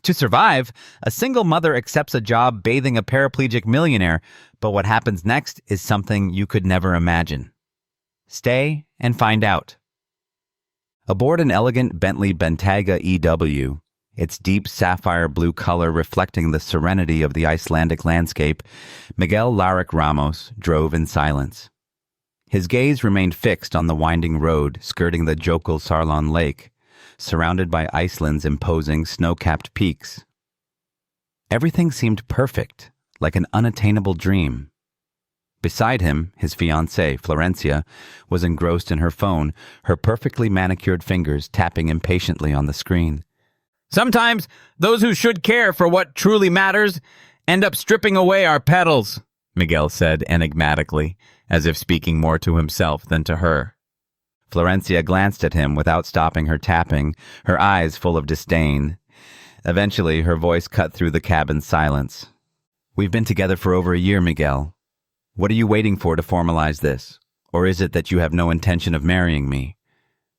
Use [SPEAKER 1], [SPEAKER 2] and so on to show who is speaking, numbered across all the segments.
[SPEAKER 1] To survive, a single mother accepts a job bathing a paraplegic millionaire, but what happens next is something you could never imagine. Stay and find out. Aboard an elegant Bentley Bentayga EW, its deep sapphire blue color reflecting the serenity of the Icelandic landscape, Miguel Laric Ramos drove in silence. His gaze remained fixed on the winding road skirting the Jökull Sarlon Lake, surrounded by Iceland's imposing snow-capped peaks. Everything seemed perfect, like an unattainable dream. Beside him, his fiancée, Florencia, was engrossed in her phone, her perfectly manicured fingers tapping impatiently on the screen.
[SPEAKER 2] Sometimes those who should care for what truly matters end up stripping away our petals, Miguel said enigmatically, as if speaking more to himself than to her.
[SPEAKER 1] Florencia glanced at him without stopping her tapping, her eyes full of disdain. Eventually, her voice cut through the cabin's silence. "We've been together for over a year, Miguel. What are you waiting for to formalize this? Or is it that you have no intention of marrying me?"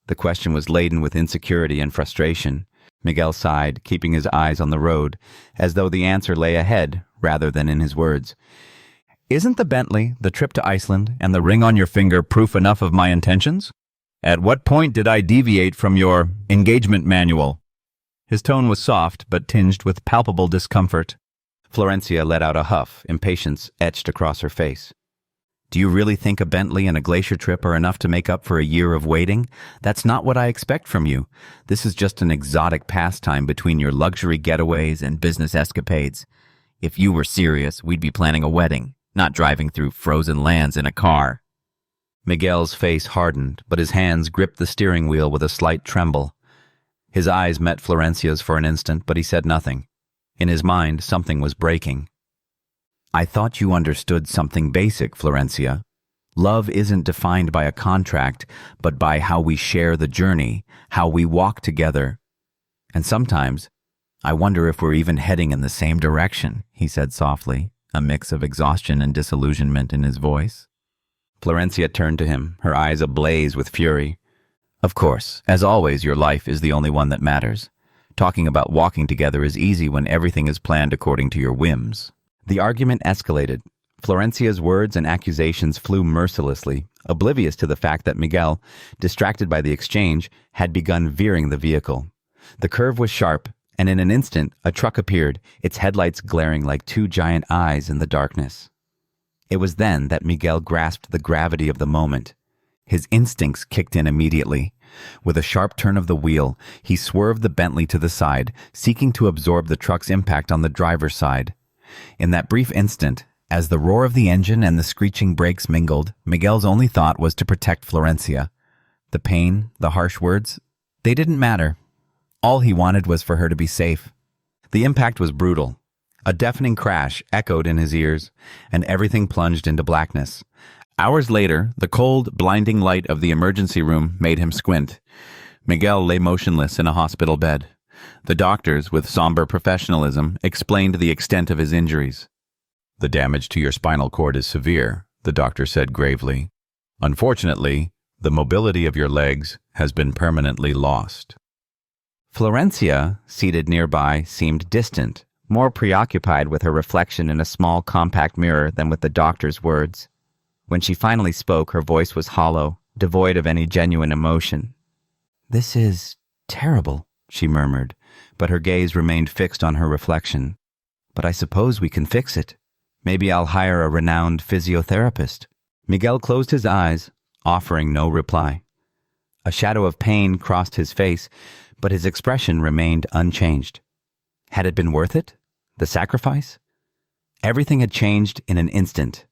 [SPEAKER 1] The question was laden with insecurity and frustration. Miguel sighed, keeping his eyes on the road, as though the answer lay ahead rather than in his words.
[SPEAKER 2] "Isn't the Bentley, the trip to Iceland, and the ring on your finger proof enough of my intentions? At what point did I deviate from your engagement manual?" His tone was soft, but tinged with palpable discomfort.
[SPEAKER 1] Florencia let out a huff, impatience etched across her face. "Do you really think a Bentley and a glacier trip are enough to make up for a year of waiting? That's not what I expect from you. This is just an exotic pastime between your luxury getaways and business escapades. If you were serious, we'd be planning a wedding, not driving through frozen lands in a car." Miguel's face hardened, but his hands gripped the steering wheel with a slight tremble. His eyes met Florencia's for an instant, but he said nothing. In his mind, something was breaking. "I thought you understood something basic, Florencia. Love isn't defined by a contract, but by how we share the journey, how we walk together. And sometimes, I wonder if we're even heading in the same direction," he said softly, a mix of exhaustion and disillusionment in his voice. Florencia turned to him, her eyes ablaze with fury. "Of course, as always, your life is the only one that matters. Talking about walking together is easy when everything is planned according to your whims." The argument escalated. Florencia's words and accusations flew mercilessly, oblivious to the fact that Miguel, distracted by the exchange, had begun veering the vehicle. The curve was sharp, and in an instant, a truck appeared, its headlights glaring like two giant eyes in the darkness. It was then that Miguel grasped the gravity of the moment. His instincts kicked in immediately. With a sharp turn of the wheel, he swerved the Bentley to the side, seeking to absorb the truck's impact on the driver's side. In that brief instant, as the roar of the engine and the screeching brakes mingled, Miguel's only thought was to protect Florencia. The pain, the harsh words, they didn't matter. All he wanted was for her to be safe. The impact was brutal. A deafening crash echoed in his ears, and everything plunged into blackness. Hours later, the cold, blinding light of the emergency room made him squint. Miguel lay motionless in a hospital bed. The doctors, with somber professionalism, explained the extent of his injuries. "The damage to your spinal cord is severe," the doctor said gravely. "Unfortunately, the mobility of your legs has been permanently lost." Florencia, seated nearby, seemed distant, more preoccupied with her reflection in a small, compact mirror than with the doctor's words. When she finally spoke, her voice was hollow, devoid of any genuine emotion. "This is terrible," she murmured, but her gaze remained fixed on her reflection. "But I suppose we can fix it. Maybe I'll hire a renowned physiotherapist." Miguel closed his eyes, offering no reply. A shadow of pain crossed his face, but his expression remained unchanged. Had it been worth it? The sacrifice? Everything had changed in an instant.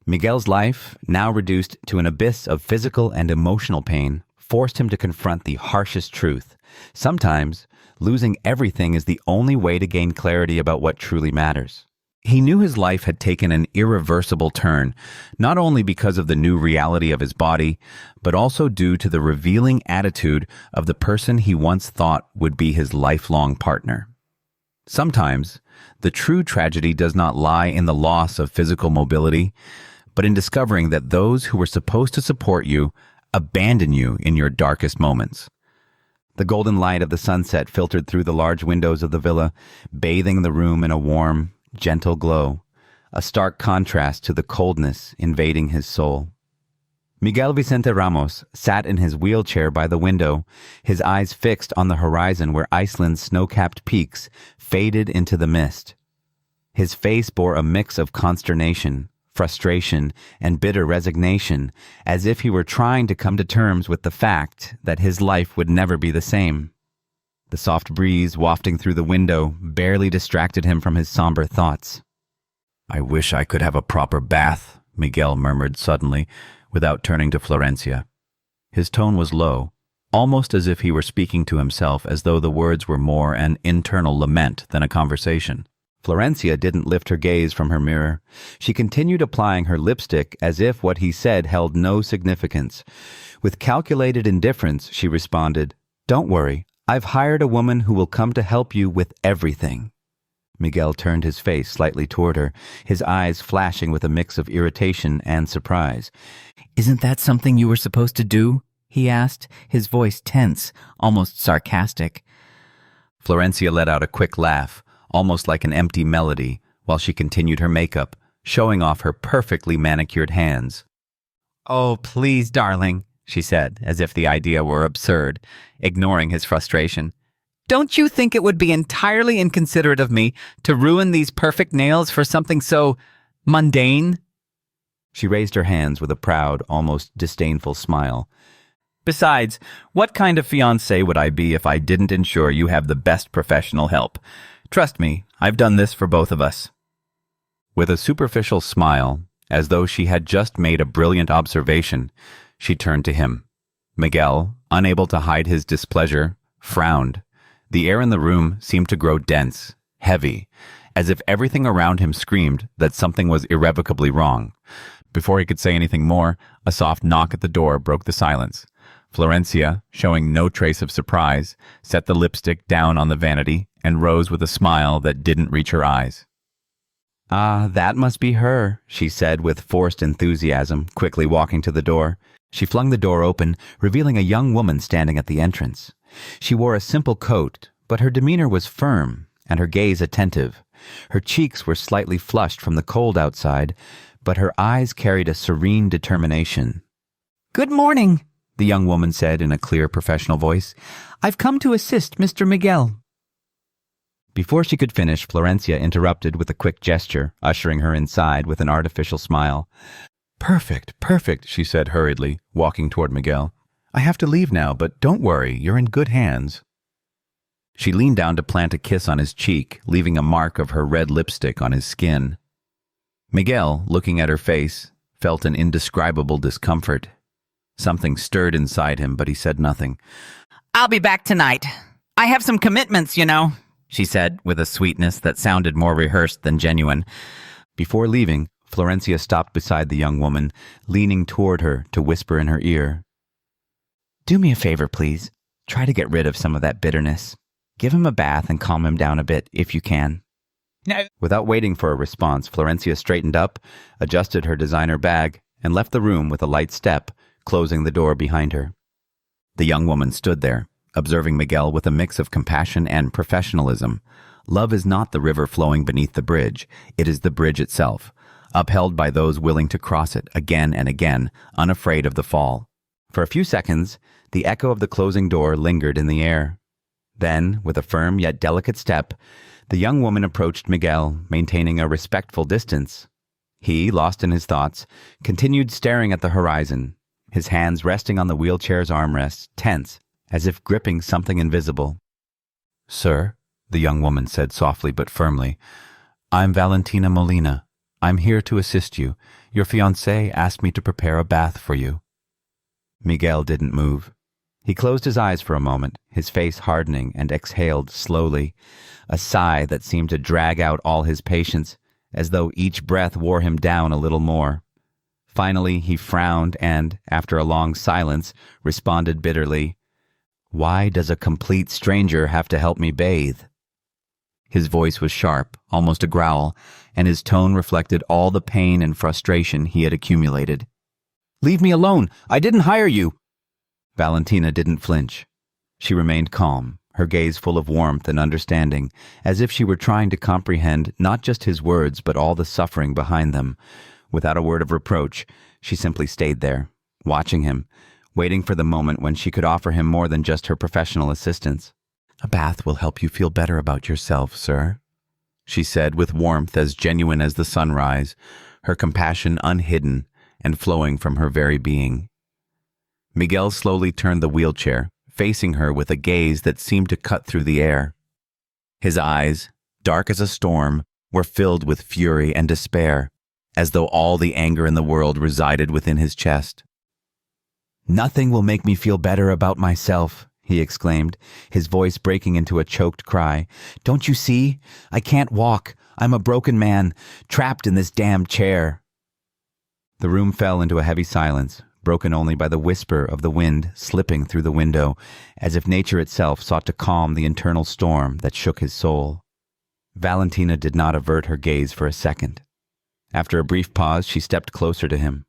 [SPEAKER 1] Miguel's life, now reduced to an abyss of physical and emotional pain, forced him to confront the harshest truth. Sometimes, losing everything is the only way to gain clarity about what truly matters. He knew his life had taken an irreversible turn, not only because of the new reality of his body, but also due to the revealing attitude of the person he once thought would be his lifelong partner. Sometimes, the true tragedy does not lie in the loss of physical mobility, but in discovering that those who were supposed to support you abandon you in your darkest moments. The golden light of the sunset filtered through the large windows of the villa, bathing the room in a warm, gentle glow, a stark contrast to the coldness invading his soul. Miguel Vicente Ramos sat in his wheelchair by the window, his eyes fixed on the horizon where Iceland's snow-capped peaks faded into the mist. His face bore a mix of consternation, frustration, and bitter resignation, as if he were trying to come to terms with the fact that his life would never be the same. The soft breeze wafting through the window barely distracted him from his somber thoughts.
[SPEAKER 2] "I wish I could have a proper bath," Miguel murmured suddenly, without turning to Florencia. His tone was low, almost as if he were speaking to himself, as though the words were more an internal lament than a conversation.
[SPEAKER 1] Florencia didn't lift her gaze from her mirror. She continued applying her lipstick as if what he said held no significance. With calculated indifference, she responded, "Don't worry, I've hired a woman who will come to help you with everything." Miguel turned his face slightly toward her, his eyes flashing with a mix of irritation and surprise.
[SPEAKER 3] "Isn't that something you were supposed to do?" he asked, his voice tense, almost sarcastic.
[SPEAKER 1] Florencia let out a quick laugh, almost like an empty melody, while she continued her makeup, showing off her perfectly manicured hands.
[SPEAKER 3] "Oh, please, darling," she said, as if the idea were absurd, ignoring his frustration. "Don't you think it would be entirely inconsiderate of me to ruin these perfect nails for something so mundane?"
[SPEAKER 1] She raised her hands with a proud, almost disdainful smile.
[SPEAKER 2] "Besides, what kind of fiancé would I be if I didn't ensure you have the best professional help? Trust me, I've done this for both of us."
[SPEAKER 1] With a superficial smile, as though she had just made a brilliant observation, she turned to him. Miguel, unable to hide his displeasure, frowned. The air in the room seemed to grow dense, heavy, as if everything around him screamed that something was irrevocably wrong. Before he could say anything more, a soft knock at the door broke the silence. Florencia, showing no trace of surprise, set the lipstick down on the vanity and rose with a smile that didn't reach her eyes. "Ah, that must be her," she said with forced enthusiasm, quickly walking to the door. She flung the door open, revealing a young woman standing at the entrance. She wore a simple coat, but her demeanor was firm and her gaze attentive. Her cheeks were slightly flushed from the cold outside, but her eyes carried a serene determination.
[SPEAKER 3] "Good morning," the young woman said in a clear professional voice. "I've come to assist Mr. Miguel."
[SPEAKER 1] Before she could finish, Florencia interrupted with a quick gesture, ushering her inside with an artificial smile.
[SPEAKER 2] Perfect, perfect, she said hurriedly, walking toward Miguel. "I have to leave now, but don't worry, you're in good hands."
[SPEAKER 1] She leaned down to plant a kiss on his cheek, leaving a mark of her red lipstick on his skin. Miguel, looking at her face, felt an indescribable discomfort. Something stirred inside him, but he said nothing.
[SPEAKER 3] "I'll be back tonight. I have some commitments, you know," she said with a sweetness that sounded more rehearsed than genuine.
[SPEAKER 1] Before leaving, Florencia stopped beside the young woman, leaning toward her to whisper in her ear.
[SPEAKER 3] "Do me a favor, please. Try to get rid of some of that bitterness. Give him a bath and calm him down a bit, if you can."
[SPEAKER 1] No. Without waiting for a response, Florencia straightened up, adjusted her designer bag, and left the room with a light step, closing the door behind her. The young woman stood there, observing Miguel with a mix of compassion and professionalism. Love is not the river flowing beneath the bridge. It is the bridge itself, upheld by those willing to cross it again and again, unafraid of the fall. For a few seconds, the echo of the closing door lingered in the air. Then, with a firm yet delicate step, the young woman approached Miguel, maintaining a respectful distance. He, lost in his thoughts, continued staring at the horizon, his hands resting on the wheelchair's armrests, tense, as if gripping something invisible.
[SPEAKER 2] "Sir," the young woman said softly but firmly, "I'm Valentina Molina. I'm here to assist you. Your fiancé asked me to prepare a bath for you."
[SPEAKER 1] Miguel didn't move. He closed his eyes for a moment, his face hardening, and exhaled slowly, a sigh that seemed to drag out all his patience, as though each breath wore him down a little more. Finally, he frowned and, after a long silence, responded bitterly, "Why does a complete stranger have to help me bathe?" His voice was sharp, almost a growl, and his tone reflected all the pain and frustration he had accumulated.
[SPEAKER 2] "Leave me alone! I didn't hire you!"
[SPEAKER 1] Valentina didn't flinch. She remained calm, her gaze full of warmth and understanding, as if she were trying to comprehend not just his words but all the suffering behind them. Without a word of reproach, she simply stayed there, watching him, waiting for the moment when she could offer him more than just her professional assistance. "A bath will help you feel better about yourself, sir," she said with warmth as genuine as the sunrise, her compassion unhidden and flowing from her very being. Miguel slowly turned the wheelchair, facing her with a gaze that seemed to cut through the air. His eyes, dark as a storm, were filled with fury and despair, as though all the anger in the world resided within his chest. "Nothing will make me feel better about myself," he exclaimed, his voice breaking into a choked cry. "Don't you see? I can't walk. I'm a broken man, trapped in this damned chair." The room fell into a heavy silence, broken only by the whisper of the wind slipping through the window, as if nature itself sought to calm the internal storm that shook his soul. Valentina did not avert her gaze for a second. After a brief pause, she stepped closer to him,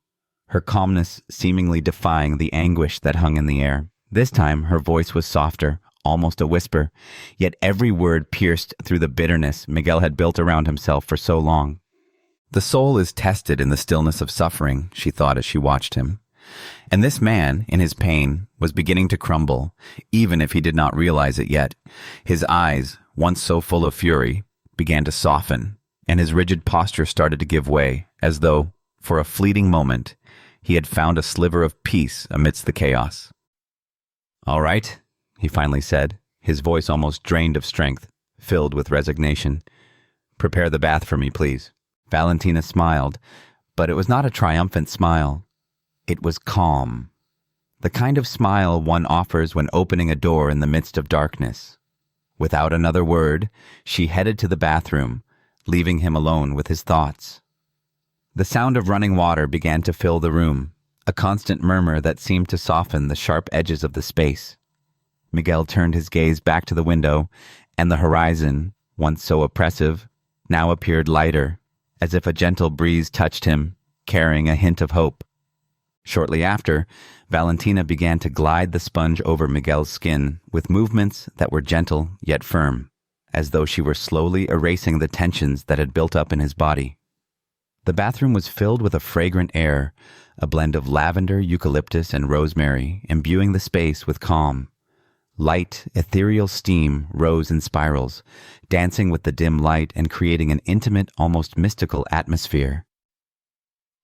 [SPEAKER 1] her calmness seemingly defying the anguish that hung in the air. This time, her voice was softer, almost a whisper, yet every word pierced through the bitterness Miguel had built around himself for so long. The soul is tested in the stillness of suffering, she thought as she watched him. And this man, in his pain, was beginning to crumble, even if he did not realize it yet. His eyes, once so full of fury, began to soften, and his rigid posture started to give way, as though, for a fleeting moment, he had found a sliver of peace amidst the chaos. "All right," he finally said, his voice almost drained of strength, filled with resignation. "Prepare the bath for me, please." Valentina smiled, but it was not a triumphant smile. It was calm. The kind of smile one offers when opening a door in the midst of darkness. Without another word, she headed to the bathroom, leaving him alone with his thoughts. The sound of running water began to fill the room, a constant murmur that seemed to soften the sharp edges of the space. Miguel turned his gaze back to the window, and the horizon, once so oppressive, now appeared lighter, as if a gentle breeze touched him, carrying a hint of hope. Shortly after, Valentina began to glide the sponge over Miguel's skin with movements that were gentle yet firm, as though she were slowly erasing the tensions that had built up in his body. The bathroom was filled with a fragrant air, a blend of lavender, eucalyptus, and rosemary, imbuing the space with calm. Light, ethereal steam rose in spirals, dancing with the dim light and creating an intimate, almost mystical atmosphere.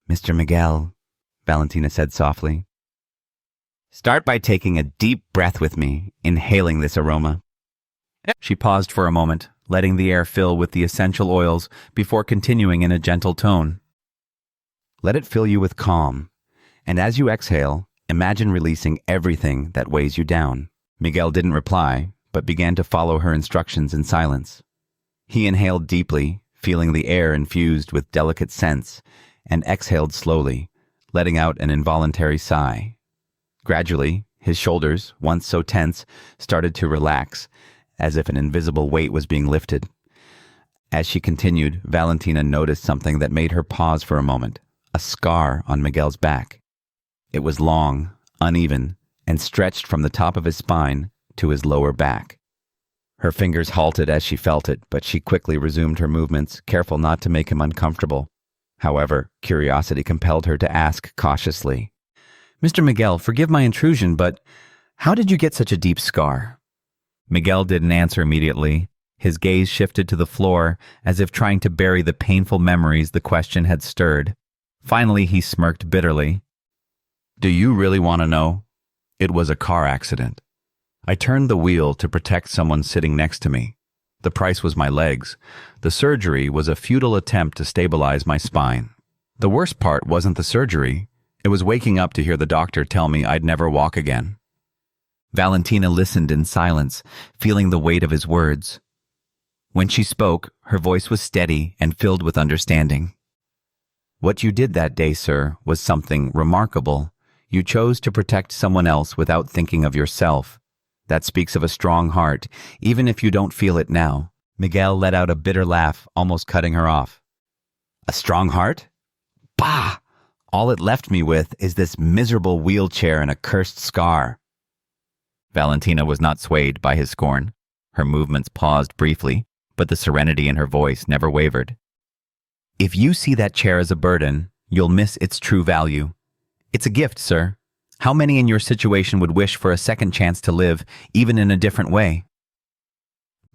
[SPEAKER 1] "Mr. Miguel," Valentina said softly, "start by taking a deep breath with me, inhaling this aroma." She paused for a moment, letting the air fill with the essential oils before continuing in a gentle tone. "Let it fill you with calm, and as you exhale, imagine releasing everything that weighs you down." Miguel didn't reply, but began to follow her instructions in silence. He inhaled deeply, feeling the air infused with delicate scents, and exhaled slowly, letting out an involuntary sigh. Gradually, his shoulders, once so tense, started to relax, as if an invisible weight was being lifted. As she continued, Valentina noticed something that made her pause for a moment, a scar on Miguel's back. It was long, uneven, and stretched from the top of his spine to his lower back. Her fingers halted as she felt it, but she quickly resumed her movements, careful not to make him uncomfortable. However, curiosity compelled her to ask cautiously, "Mr. Miguel, forgive my intrusion, but how did you get such a deep scar?" Miguel didn't answer immediately. His gaze shifted to the floor, as if trying to bury the painful memories the question had stirred. Finally, he smirked bitterly. "Do you really want to know? It was a car accident. I turned the wheel to protect someone sitting next to me. The price was my legs. The surgery was a futile attempt to stabilize my spine. The worst part wasn't the surgery. It was waking up to hear the doctor tell me I'd never walk again." Valentina listened in silence, feeling the weight of his words. When she spoke, her voice was steady and filled with understanding. "What you did that day, sir, was something remarkable. You chose to protect someone else without thinking of yourself. That speaks of a strong heart, even if you don't feel it now." Miguel let out a bitter laugh, almost cutting her off. "A strong heart? Bah! All it left me with is this miserable wheelchair and a cursed scar."
[SPEAKER 2] Valentina was not swayed by his scorn. Her movements paused briefly, but the serenity in her voice never wavered. If you see that chair as a burden, you'll miss its true value. It's a gift, sir. How many in your situation would wish for a second chance to live, even in a different way?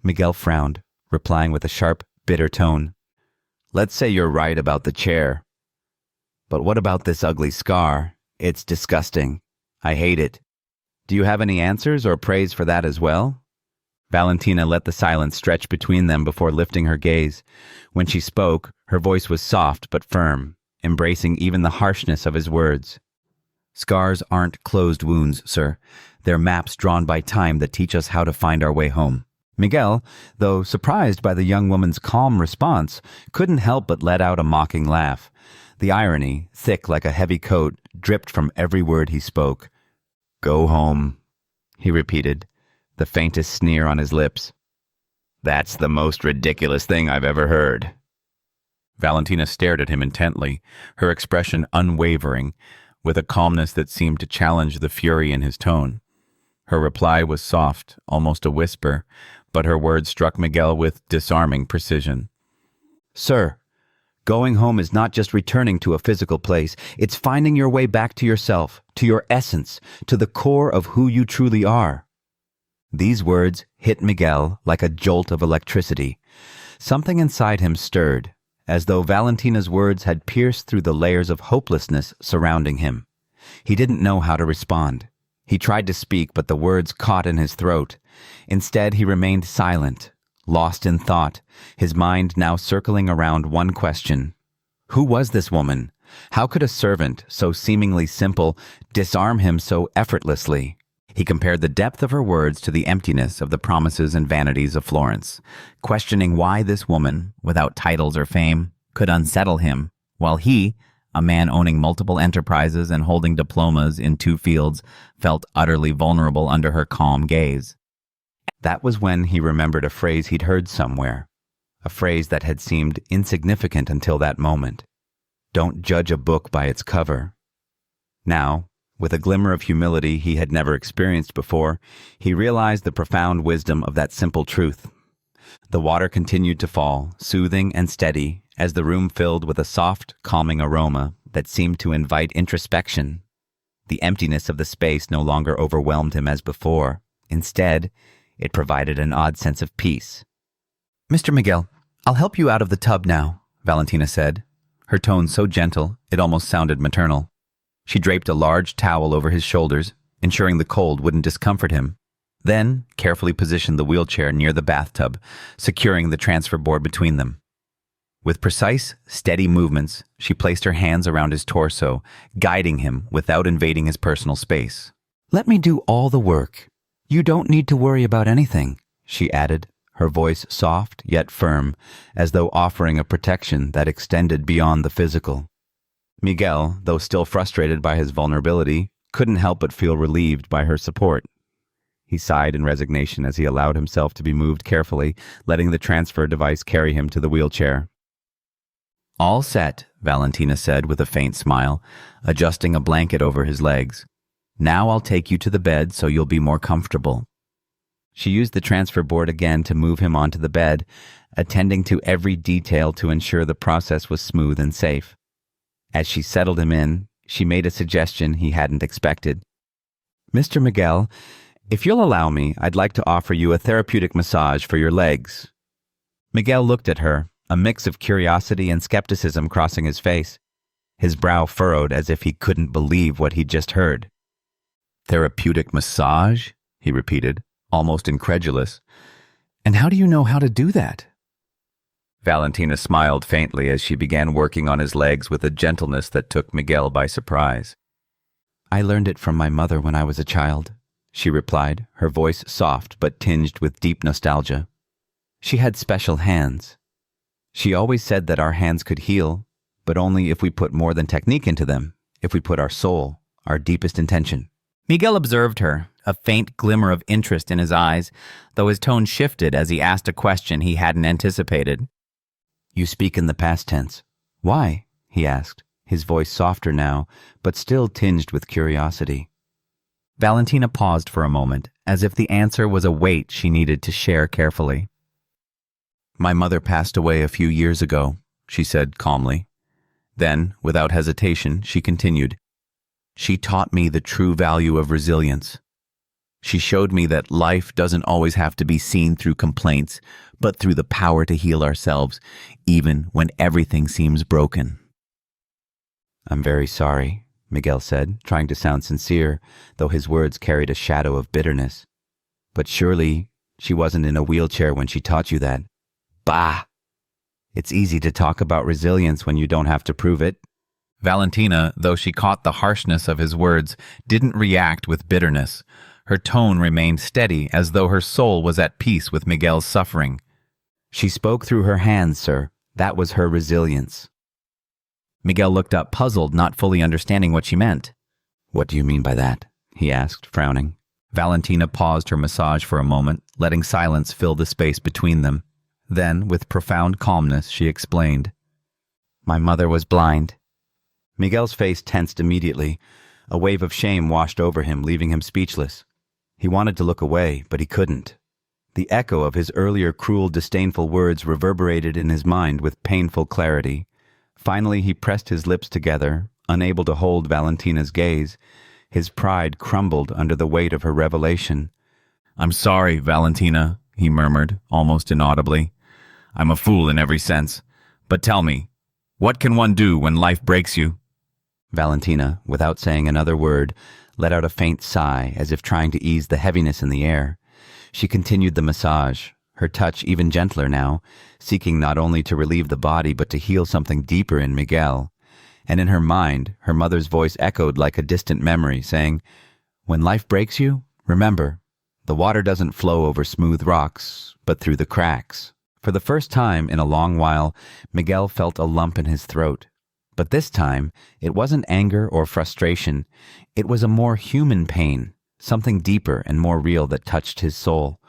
[SPEAKER 2] Miguel frowned, replying with a sharp, bitter tone. Let's say you're right about the chair. But what about this ugly scar? It's disgusting. I hate it. Do you have any answers or praise for that as well? Valentina let the silence stretch between them before lifting her gaze. When she spoke, her voice was soft but firm, embracing even the harshness of his words. Scars aren't closed wounds, sir. They're maps drawn by time that teach us how to find our way home. Miguel, though surprised by the young woman's calm response, couldn't help but let out a mocking laugh. The irony, thick like a heavy coat, dripped from every word he spoke. Go home, he repeated, the faintest sneer on his lips. That's the most ridiculous thing I've ever heard. Valentina stared at him intently, her expression unwavering, with a calmness that seemed to challenge the fury in his tone. Her reply was soft, almost a whisper, but her words struck Miguel with disarming precision. Sir, going home is not just returning to a physical place, it's finding your way back to yourself, to your essence, to the core of who you truly are. These words hit Miguel like a jolt of electricity. Something inside him stirred, as though Valentina's words had pierced through the layers of hopelessness surrounding him. He didn't know how to respond. He tried to speak, but the words caught in his throat. Instead, he remained silent, lost in thought, his mind now circling around one question. Who was this woman? How could a servant, so seemingly simple, disarm him so effortlessly? He compared the depth of her words to the emptiness of the promises and vanities of Florence, questioning why this woman, without titles or fame, could unsettle him, while he, a man owning multiple enterprises and holding diplomas in 2 fields, felt utterly vulnerable under her calm gaze. That was when he remembered a phrase he'd heard somewhere, a phrase that had seemed insignificant until that moment. Don't judge a book by its cover. Now, with a glimmer of humility he had never experienced before, he realized the profound wisdom of that simple truth. The water continued to fall, soothing and steady, as the room filled with a soft, calming aroma that seemed to invite introspection. The emptiness of the space no longer overwhelmed him as before. Instead, it provided an odd sense of peace. Mr. Miguel, I'll help you out of the tub now, Valentina said, her tone so gentle it almost sounded maternal. She draped a large towel over his shoulders, ensuring the cold wouldn't discomfort him, then carefully positioned the wheelchair near the bathtub, securing the transfer board between them. With precise, steady movements, she placed her hands around his torso, guiding him without invading his personal space. Let me do all the work. You don't need to worry about anything, she added, her voice soft yet firm, as though offering a protection that extended beyond the physical. Miguel, though still frustrated by his vulnerability, couldn't help but feel relieved by her support. He sighed in resignation as he allowed himself to be moved carefully, letting the transfer device carry him to the wheelchair. All set, Valentina said with a faint smile, adjusting a blanket over his legs. Now I'll take you to the bed so you'll be more comfortable. She used the transfer board again to move him onto the bed, attending to every detail to ensure the process was smooth and safe. As she settled him in, she made a suggestion he hadn't expected. Mr. Miguel, if you'll allow me, I'd like to offer you a therapeutic massage for your legs. Miguel looked at her, a mix of curiosity and skepticism crossing his face. His brow furrowed as if he couldn't believe what he'd just heard. Therapeutic massage? He repeated, almost incredulous. And how do you know how to do that? Valentina smiled faintly as she began working on his legs with a gentleness that took Miguel by surprise. I learned it from my mother when I was a child, she replied, her voice soft but tinged with deep nostalgia. She had special hands. She always said that our hands could heal, but only if we put more than technique into them, if we put our soul, our deepest intention. Miguel observed her, a faint glimmer of interest in his eyes, though his tone shifted as he asked a question he hadn't anticipated. You speak in the past tense. Why? He asked, his voice softer now, but still tinged with curiosity.
[SPEAKER 1] Valentina paused for a moment, as if the answer was a weight she needed to share carefully. "My mother passed away a few years ago," she said calmly. Then, without hesitation, she continued, "She taught me the true value of resilience. She showed me that life doesn't always have to be seen through complaints, but through the power to heal ourselves, even when everything seems broken." "I'm very sorry," Miguel said, trying to sound sincere, though his words carried a shadow of bitterness. "But surely she wasn't in a wheelchair when she taught you that." "Bah! It's easy to talk about resilience when you don't have to prove it."
[SPEAKER 2] Valentina, though she caught the harshness of his words, didn't react with bitterness. Her tone remained steady, as though her soul was at peace with Miguel's suffering.
[SPEAKER 1] "She spoke through her hands, sir. That was her resilience." Miguel looked up, puzzled, not fully understanding what she meant. "What do you mean by that?" he asked, frowning.
[SPEAKER 2] Valentina paused her massage for a moment, letting silence fill the space between them. Then, with profound calmness, she explained.
[SPEAKER 1] "My mother was blind." Miguel's face tensed immediately. A wave of shame washed over him, leaving him speechless. He wanted to look away, but he couldn't. The echo of his earlier cruel, disdainful words reverberated in his mind with painful clarity. Finally, he pressed his lips together, unable to hold Valentina's gaze. His pride crumbled under the weight of her revelation.
[SPEAKER 2] "I'm sorry, Valentina," he murmured, almost inaudibly. "I'm a fool in every sense. But tell me, what can one do when life breaks you?"
[SPEAKER 1] Valentina, without saying another word, let out a faint sigh, as if trying to ease the heaviness in the air. She continued the massage, her touch even gentler now, seeking not only to relieve the body but to heal something deeper in Miguel. And in her mind, her mother's voice echoed like a distant memory, saying, "When life breaks you, remember, the water doesn't flow over smooth rocks, but through the cracks." For the first time in a long while, Miguel felt a lump in his throat. But this time, it wasn't anger or frustration. It was a more human pain, something deeper and more real that touched his soul.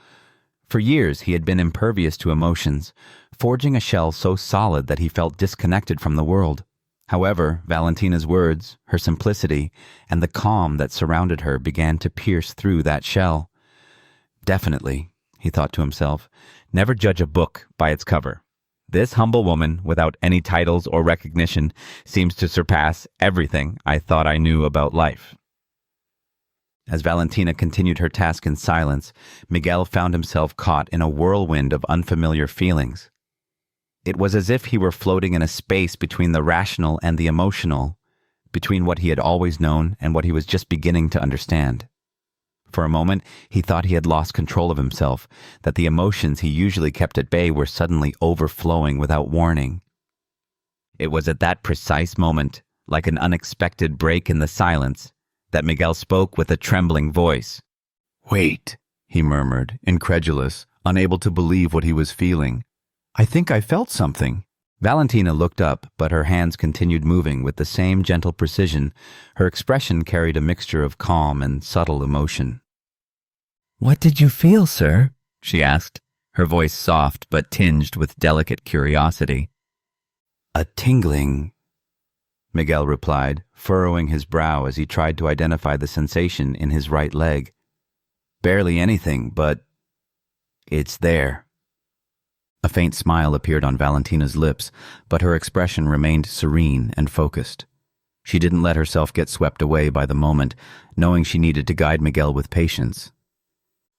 [SPEAKER 1] For years, he had been impervious to emotions, forging a shell so solid that he felt disconnected from the world. However, Valentina's words, her simplicity, and the calm that surrounded her began to pierce through that shell. Definitely, he thought to himself, never judge a book by its cover. This humble woman, without any titles or recognition, seems to surpass everything I thought I knew about life. As Valentina continued her task in silence, Miguel found himself caught in a whirlwind of unfamiliar feelings. It was as if he were floating in a space between the rational and the emotional, between what he had always known and what he was just beginning to understand. For a moment, he thought he had lost control of himself, that the emotions he usually kept at bay were suddenly overflowing without warning. It was at that precise moment, like an unexpected break in the silence, that Miguel spoke with a trembling voice.
[SPEAKER 2] "Wait," he murmured, incredulous, unable to believe what he was feeling. "I think I felt something."
[SPEAKER 1] Valentina looked up, but her hands continued moving with the same gentle precision. Her expression carried a mixture of calm and subtle emotion.
[SPEAKER 3] "What did you feel, sir?"
[SPEAKER 1] she asked, her voice soft but tinged with delicate curiosity. "A tingling," Miguel replied, furrowing his brow as he tried to identify the sensation in his right leg. "Barely anything, but it's there." A faint smile appeared on Valentina's lips, but her expression remained serene and focused. She didn't let herself get swept away by the moment, knowing she needed to guide Miguel with patience.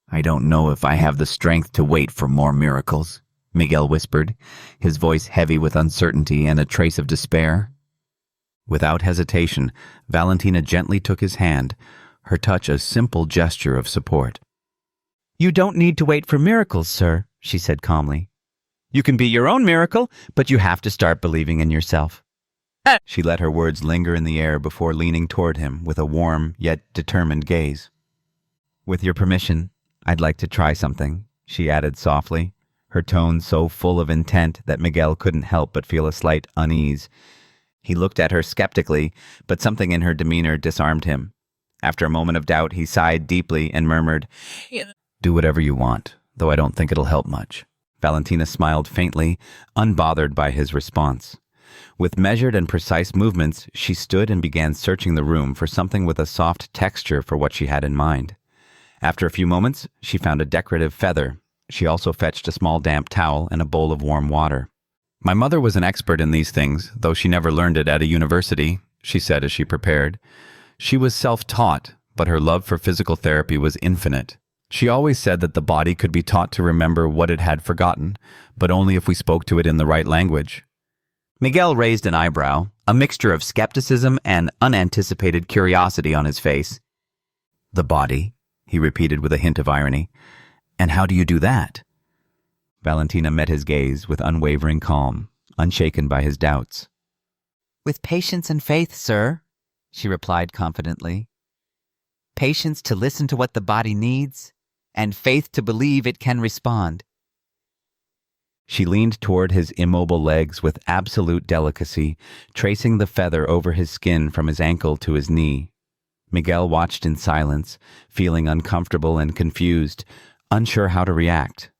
[SPEAKER 1] "I don't know if I have the strength to wait for more miracles," Miguel whispered, his voice heavy with uncertainty and a trace of despair. Without hesitation, Valentina gently took his hand, her touch a simple gesture of support. "You don't need to wait for miracles, sir," she said calmly. "You can be your own miracle, but you have to start believing in yourself." She let her words linger in the air before leaning toward him with a warm yet determined gaze. "With your permission, I'd like to try something," she added softly, her tone so full of intent that Miguel couldn't help but feel a slight unease. He looked at her skeptically, but something in her demeanor disarmed him. After a moment of doubt, he sighed deeply and murmured, "Do whatever you want, though I don't think it'll help much." Valentina smiled faintly, unbothered by his response. With measured and precise movements, she stood and began searching the room for something with a soft texture for what she had in mind. After a few moments, she found a decorative feather. She also fetched a small damp towel and a bowl of warm water. "My mother was an expert in these things, though she never learned it at a university," she said as she prepared. "She was self-taught, but her love for physical therapy was infinite. She always said that the body could be taught to remember what it had forgotten, but only if we spoke to it in the right language."
[SPEAKER 3] Miguel raised an eyebrow, a mixture of skepticism and unanticipated curiosity on his face.
[SPEAKER 1] "The body," he repeated with a hint of irony. "And how do you do that?" Valentina met his gaze with unwavering calm, unshaken by his doubts.
[SPEAKER 3] "With patience and faith, sir," she replied confidently. "Patience to listen to what the body needs, and faith to believe it can respond."
[SPEAKER 1] She leaned toward his immobile legs with absolute delicacy, tracing the feather over his skin from his ankle to his knee. Miguel watched in silence, feeling uncomfortable and confused, unsure how to react.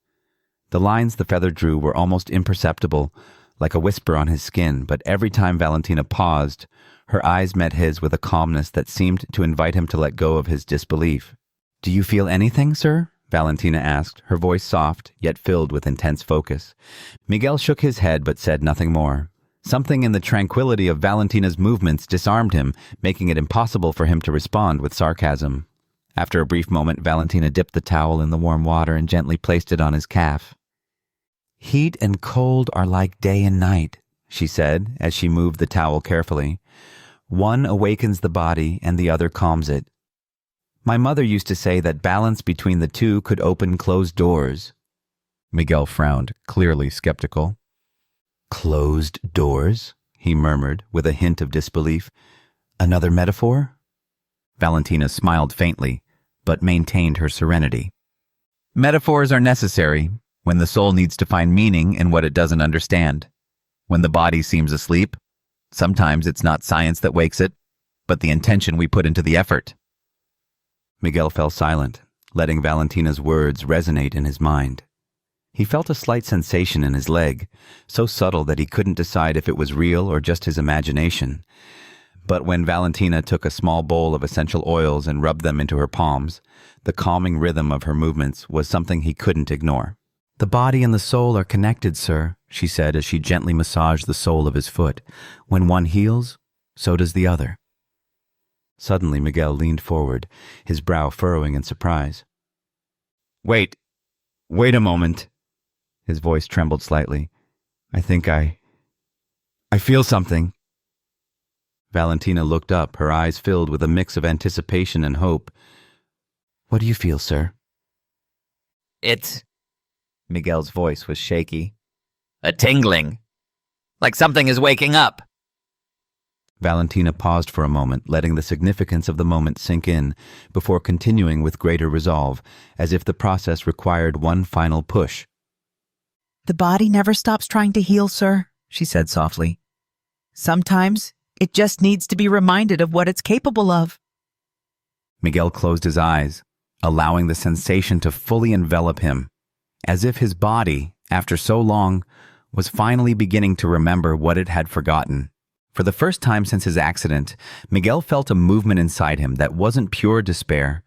[SPEAKER 1] The lines the feather drew were almost imperceptible, like a whisper on his skin, but every time Valentina paused, her eyes met his with a calmness that seemed to invite him to let go of his disbelief. "Do you feel anything, sir?" Valentina asked, her voice soft, yet filled with intense focus. Miguel shook his head but said nothing more. Something in the tranquility of Valentina's movements disarmed him, making it impossible for him to respond with sarcasm. After a brief moment, Valentina dipped the towel in the warm water and gently placed it on his calf. "Heat and cold are like day and night," she said as she moved the towel carefully. "One awakens the body and the other calms it. My mother used to say that balance between the two could open closed doors." Miguel frowned, clearly skeptical. "Closed doors?" he murmured with a hint of disbelief. "Another metaphor?" Valentina smiled faintly, but maintained her serenity. "Metaphors are necessary when the soul needs to find meaning in what it doesn't understand. When the body seems asleep, sometimes it's not science that wakes it, but the intention we put into the effort." Miguel fell silent, letting Valentina's words resonate in his mind. He felt a slight sensation in his leg, so subtle that he couldn't decide if it was real or just his imagination. But when Valentina took a small bowl of essential oils and rubbed them into her palms, the calming rhythm of her movements was something he couldn't ignore. "The body and the soul are connected, sir," she said as she gently massaged the sole of his foot. "When one heals, so does the other." Suddenly, Miguel leaned forward, his brow furrowing in surprise. Wait a moment." His voice trembled slightly. I think I feel something." Valentina looked up, her eyes filled with a mix of anticipation and hope. "What do you feel, sir?"
[SPEAKER 3] Miguel's voice was shaky. "A tingling. Like something is waking up."
[SPEAKER 1] Valentina paused for a moment, letting the significance of the moment sink in, before continuing with greater resolve, as if the process required one final push.
[SPEAKER 4] "The body never stops trying to heal, sir," she said softly. "Sometimes it just needs to be reminded of what it's capable of."
[SPEAKER 1] Miguel closed his eyes, allowing the sensation to fully envelop him, as if his body, after so long, was finally beginning to remember what it had forgotten. For the first time since his accident, Miguel felt a movement inside him that wasn't pure despair.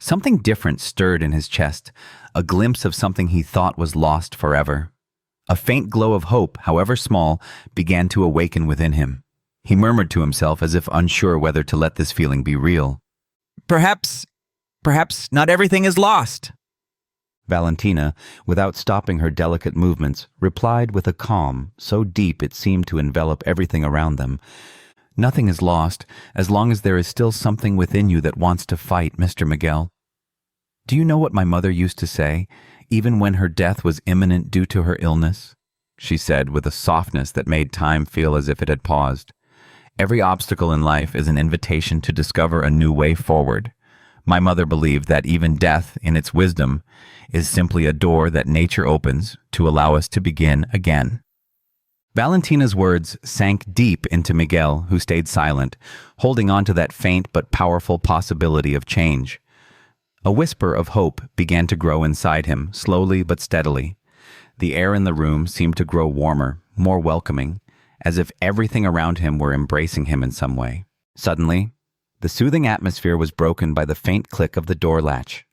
[SPEAKER 1] Something different stirred in his chest, a glimpse of something he thought was lost forever. A faint glow of hope, however small, began to awaken within him. He murmured to himself as if unsure whether to let this feeling be real.
[SPEAKER 2] Perhaps not everything is lost."
[SPEAKER 1] Valentina, without stopping her delicate movements, replied with a calm so deep it seemed to envelop everything around them. "Nothing is lost, as long as there is still something within you that wants to fight, Mr. Miguel. Do you know what my mother used to say, even when her death was imminent due to her illness?" she said with a softness that made time feel as if it had paused. "Every obstacle in life is an invitation to discover a new way forward. My mother believed that even death, in its wisdom, is simply a door that nature opens to allow us to begin again." Valentina's words sank deep into Miguel, who stayed silent, holding on to that faint but powerful possibility of change. A whisper of hope began to grow inside him, slowly but steadily. The air in the room seemed to grow warmer, more welcoming, as if everything around him were embracing him in some way. Suddenly, the soothing atmosphere was broken by the faint click of the door latch.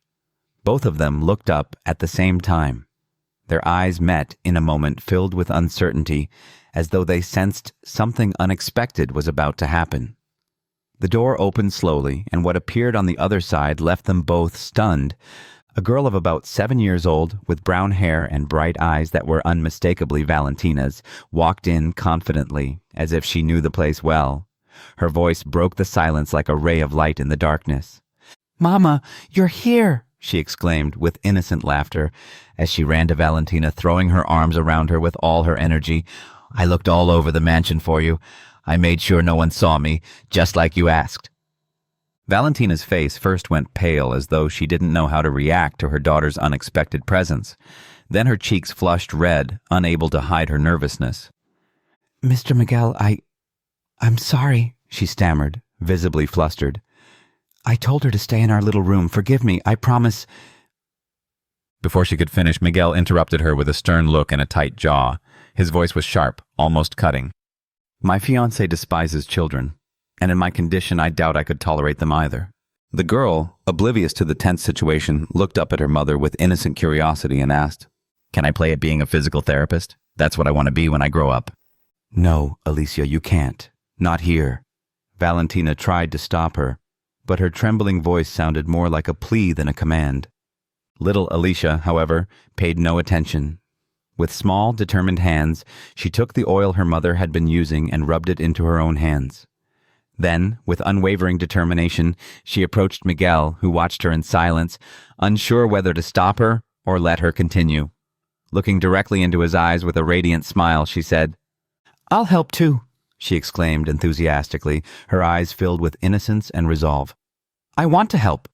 [SPEAKER 1] Both of them looked up at the same time. Their eyes met in a moment filled with uncertainty, as though they sensed something unexpected was about to happen. The door opened slowly, and what appeared on the other side left them both stunned. A girl of about 7 years old, with brown hair and bright eyes that were unmistakably Valentina's, walked in confidently, as if she knew the place well. Her voice broke the silence like a ray of light in the darkness. "Mama, you're here!" she exclaimed with innocent laughter as she ran to Valentina, throwing her arms around her with all her energy. "I looked all over the mansion for you. I made sure no one saw me, just like you asked." Valentina's face first went pale, as though she didn't know how to react to her daughter's unexpected presence. Then her cheeks flushed red, unable to hide her nervousness. "Mr. Miguel, I'm sorry," she stammered, visibly flustered. "I told her to stay in our little room. Forgive me, I promise."
[SPEAKER 2] Before she could finish, Miguel interrupted her with a stern look and a tight jaw. His voice was sharp, almost cutting.
[SPEAKER 1] "My fiancé despises children, and in my condition I doubt I could tolerate them either." The girl, oblivious to the tense situation, looked up at her mother with innocent curiosity and asked,
[SPEAKER 2] "Can I play at being a physical therapist? That's what I want to be when I grow up."
[SPEAKER 1] "No, Alicia, you can't. Not here." Valentina tried to stop her, but her trembling voice sounded more like a plea than a command. Little Alicia, however, paid no attention. With small, determined hands, she took the oil her mother had been using and rubbed it into her own hands. Then, with unwavering determination, she approached Miguel, who watched her in silence, unsure whether to stop her or let her continue. Looking directly into his eyes with a radiant smile, she said, "I'll help too," she exclaimed enthusiastically, her eyes filled with innocence and resolve. "I want to help."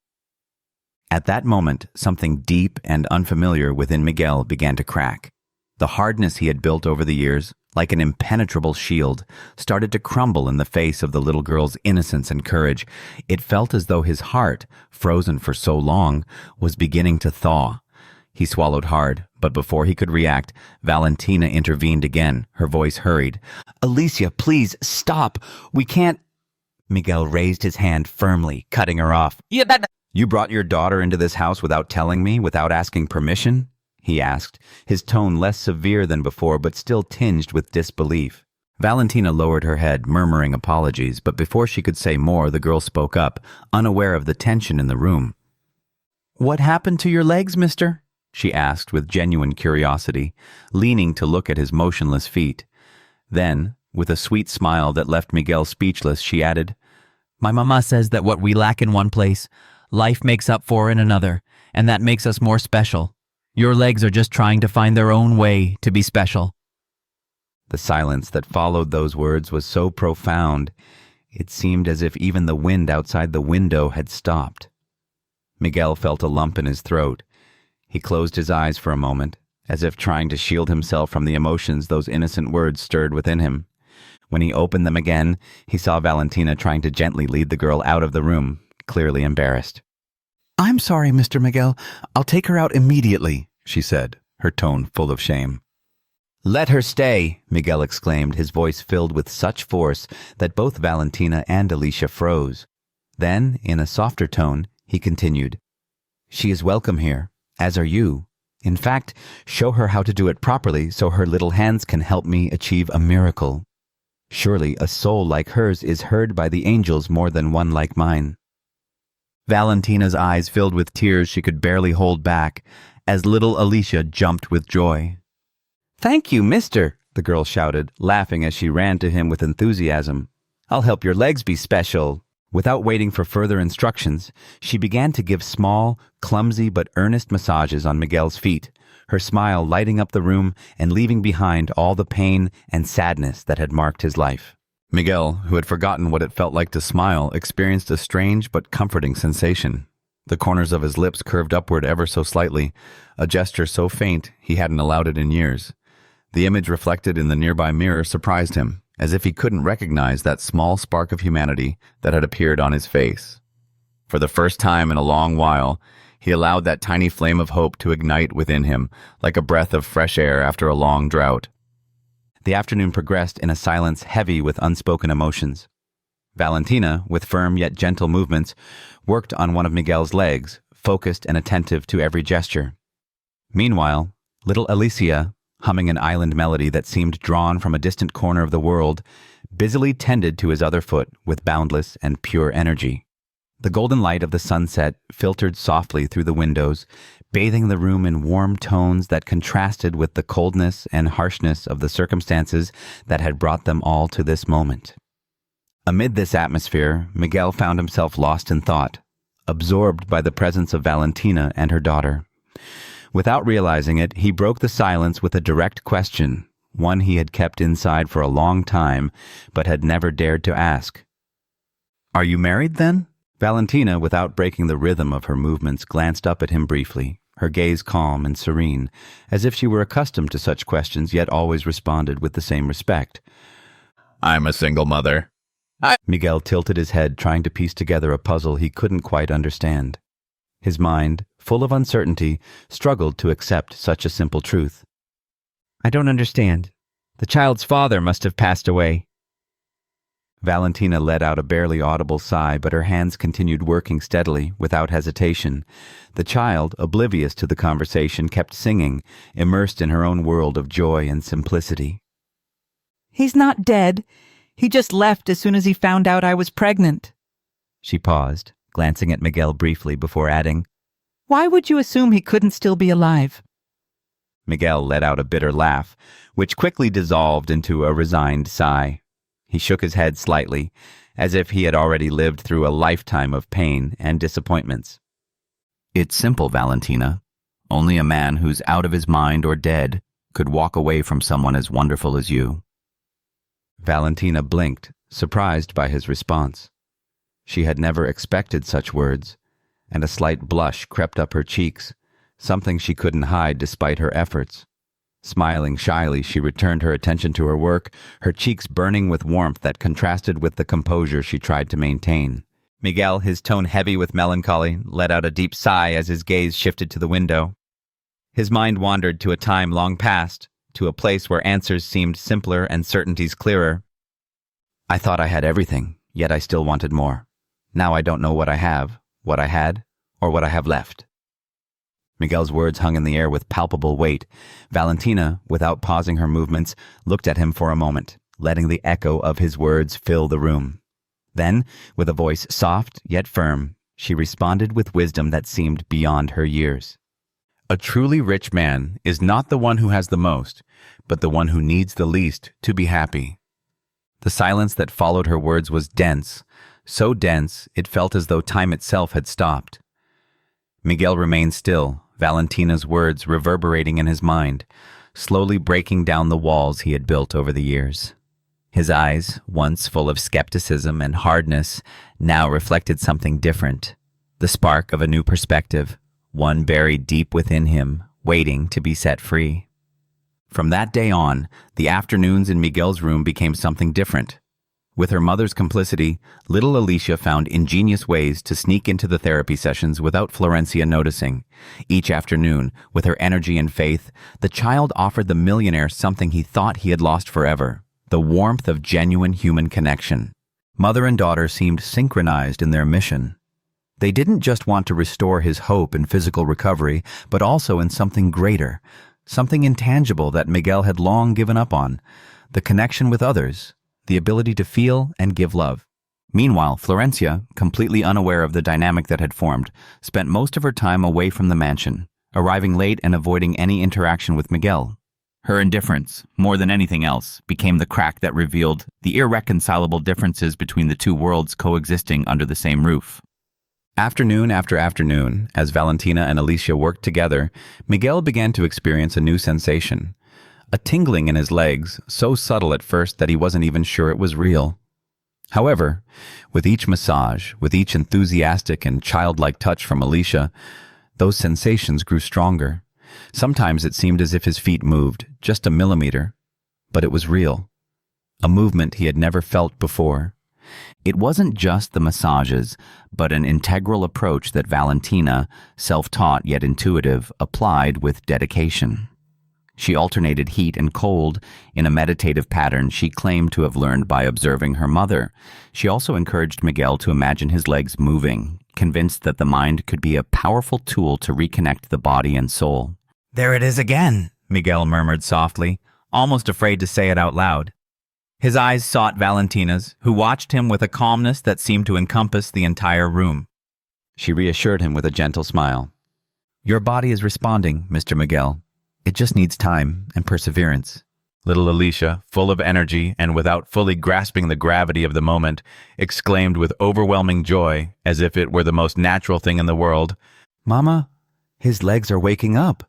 [SPEAKER 1] At that moment, something deep and unfamiliar within Miguel began to crack. The hardness he had built over the years, like an impenetrable shield, started to crumble in the face of the little girl's innocence and courage. It felt as though his heart, frozen for so long, was beginning to thaw. He swallowed hard, but before he could react, Valentina intervened again, her voice hurried. "Alicia, please, stop! We can't—" Miguel raised his hand firmly, cutting her off. "You brought your daughter into this house without telling me, without asking permission?" he asked, his tone less severe than before but still tinged with disbelief. Valentina lowered her head, murmuring apologies, but before she could say more, the girl spoke up, unaware of the tension in the room. "What happened to your legs, mister?" she asked with genuine curiosity, leaning to look at his motionless feet. Then, with a sweet smile that left Miguel speechless, she added, "My mama says that what we lack in one place, life makes up for in another, and that makes us more special. Your legs are just trying to find their own way to be special." The silence that followed those words was so profound, it seemed as if even the wind outside the window had stopped. Miguel felt a lump in his throat. He closed his eyes for a moment, as if trying to shield himself from the emotions those innocent words stirred within him. When he opened them again, he saw Valentina trying to gently lead the girl out of the room, clearly embarrassed. "I'm sorry, Mr. Miguel. I'll take her out immediately," she said, her tone full of shame. "Let her stay," Miguel exclaimed, his voice filled with such force that both Valentina and Alicia froze. Then, in a softer tone, he continued, "She is welcome here, as are you. In fact, show her how to do it properly so her little hands can help me achieve a miracle. Surely a soul like hers is heard by the angels more than one like mine." Valentina's eyes filled with tears she could barely hold back, as little Alicia jumped with joy. "Thank you, mister," the girl shouted, laughing as she ran to him with enthusiasm. "I'll help your legs be special." Without waiting for further instructions, she began to give small, clumsy but earnest massages on Miguel's feet, her smile lighting up the room and leaving behind all the pain and sadness that had marked his life. Miguel, who had forgotten what it felt like to smile, experienced a strange but comforting sensation. The corners of his lips curved upward ever so slightly, a gesture so faint he hadn't allowed it in years. The image reflected in the nearby mirror surprised him, as if he couldn't recognize that small spark of humanity that had appeared on his face. For the first time in a long while, he allowed that tiny flame of hope to ignite within him, like a breath of fresh air after a long drought. The afternoon progressed in a silence heavy with unspoken emotions. Valentina, with firm yet gentle movements, worked on one of Miguel's legs, focused and attentive to every gesture. Meanwhile, little Alicia, humming an island melody that seemed drawn from a distant corner of the world, busily tended to his other foot with boundless and pure energy. The golden light of the sunset filtered softly through the windows, bathing the room in warm tones that contrasted with the coldness and harshness of the circumstances that had brought them all to this moment. Amid this atmosphere, Miguel found himself lost in thought, absorbed by the presence of Valentina and her daughter. Without realizing it, he broke the silence with a direct question, one he had kept inside for a long time, but had never dared to ask. "Are you married, then?" Valentina, without breaking the rhythm of her movements, glanced up at him briefly, her gaze calm and serene, as if she were accustomed to such questions, yet always responded with the same respect.
[SPEAKER 2] "I'm a single mother."
[SPEAKER 1] Miguel tilted his head, trying to piece together a puzzle he couldn't quite understand. His mind, full of uncertainty, struggled to accept such a simple truth.
[SPEAKER 3] I don't understand. The child's father must have passed away.
[SPEAKER 1] Valentina let out a barely audible sigh, but her hands continued working steadily, without hesitation. The child, oblivious to the conversation, kept singing, immersed in her own world of joy and simplicity.
[SPEAKER 4] He's not dead. He just left as soon as he found out I was pregnant.
[SPEAKER 1] She paused, glancing at Miguel briefly before adding,
[SPEAKER 4] Why would you assume he couldn't still be alive?
[SPEAKER 1] Miguel let out a bitter laugh, which quickly dissolved into a resigned sigh. He shook his head slightly, as if he had already lived through a lifetime of pain and disappointments. It's simple, Valentina. Only a man who's out of his mind or dead could walk away from someone as wonderful as you. Valentina blinked, surprised by his response. She had never expected such words, and a slight blush crept up her cheeks, something she couldn't hide despite her efforts. Smiling shyly, she returned her attention to her work, her cheeks burning with warmth that contrasted with the composure she tried to maintain. Miguel, his tone heavy with melancholy, let out a deep sigh as his gaze shifted to the window. His mind wandered to a time long past, to a place where answers seemed simpler and certainties clearer. I thought I had everything, yet I still wanted more. Now I don't know what I have, what I had, or what I have left. Miguel's words hung in the air with palpable weight. Valentina, without pausing her movements, looked at him for a moment, letting the echo of his words fill the room. Then, with a voice soft yet firm, she responded with wisdom that seemed beyond her years. A truly rich man is not the one who has the most, but the one who needs the least to be happy. The silence that followed her words was dense, so dense it felt as though time itself had stopped. Miguel remained still, Valentina's words reverberating in his mind, slowly breaking down the walls he had built over the years. His eyes, once full of skepticism and hardness, now reflected something different, the spark of a new perspective, one buried deep within him, waiting to be set free. From that day on, the afternoons in Miguel's room became something different. With her mother's complicity, little Alicia found ingenious ways to sneak into the therapy sessions without Florencia noticing. Each afternoon, with her energy and faith, the child offered the millionaire something he thought he had lost forever, the warmth of genuine human connection. Mother and daughter seemed synchronized in their mission. They didn't just want to restore his hope in physical recovery, but also in something greater, something intangible that Miguel had long given up on, the connection with others, the ability to feel and give love. Meanwhile, Florencia, completely unaware of the dynamic that had formed, spent most of her time away from the mansion, arriving late and avoiding any interaction with Miguel. Her indifference, more than anything else, became the crack that revealed the irreconcilable differences between the two worlds coexisting under the same roof. Afternoon after afternoon, as Valentina and Alicia worked together, Miguel began to experience a new sensation. A tingling in his legs, so subtle at first that he wasn't even sure it was real. However, with each massage, with each enthusiastic and childlike touch from Alicia, those sensations grew stronger. Sometimes it seemed as if his feet moved, just a millimeter, but it was real. A movement he had never felt before. It wasn't just the massages, but an integral approach that Valentina, self-taught yet intuitive, applied with dedication. She alternated heat and cold in a meditative pattern she claimed to have learned by observing her mother. She also encouraged Miguel to imagine his legs moving, convinced that the mind could be a powerful tool to reconnect the body and soul.
[SPEAKER 3] "There it is again," Miguel murmured softly, almost afraid to say it out loud. His eyes sought Valentina's, who watched him with a calmness that seemed to encompass the entire room.
[SPEAKER 1] She reassured him with a gentle smile. "Your body is responding, Mr. Miguel. It just needs time and perseverance."
[SPEAKER 2] Little Alicia, full of energy and without fully grasping the gravity of the moment, exclaimed with overwhelming joy, as if it were the most natural thing in the world,
[SPEAKER 1] "Mama, his legs are waking up,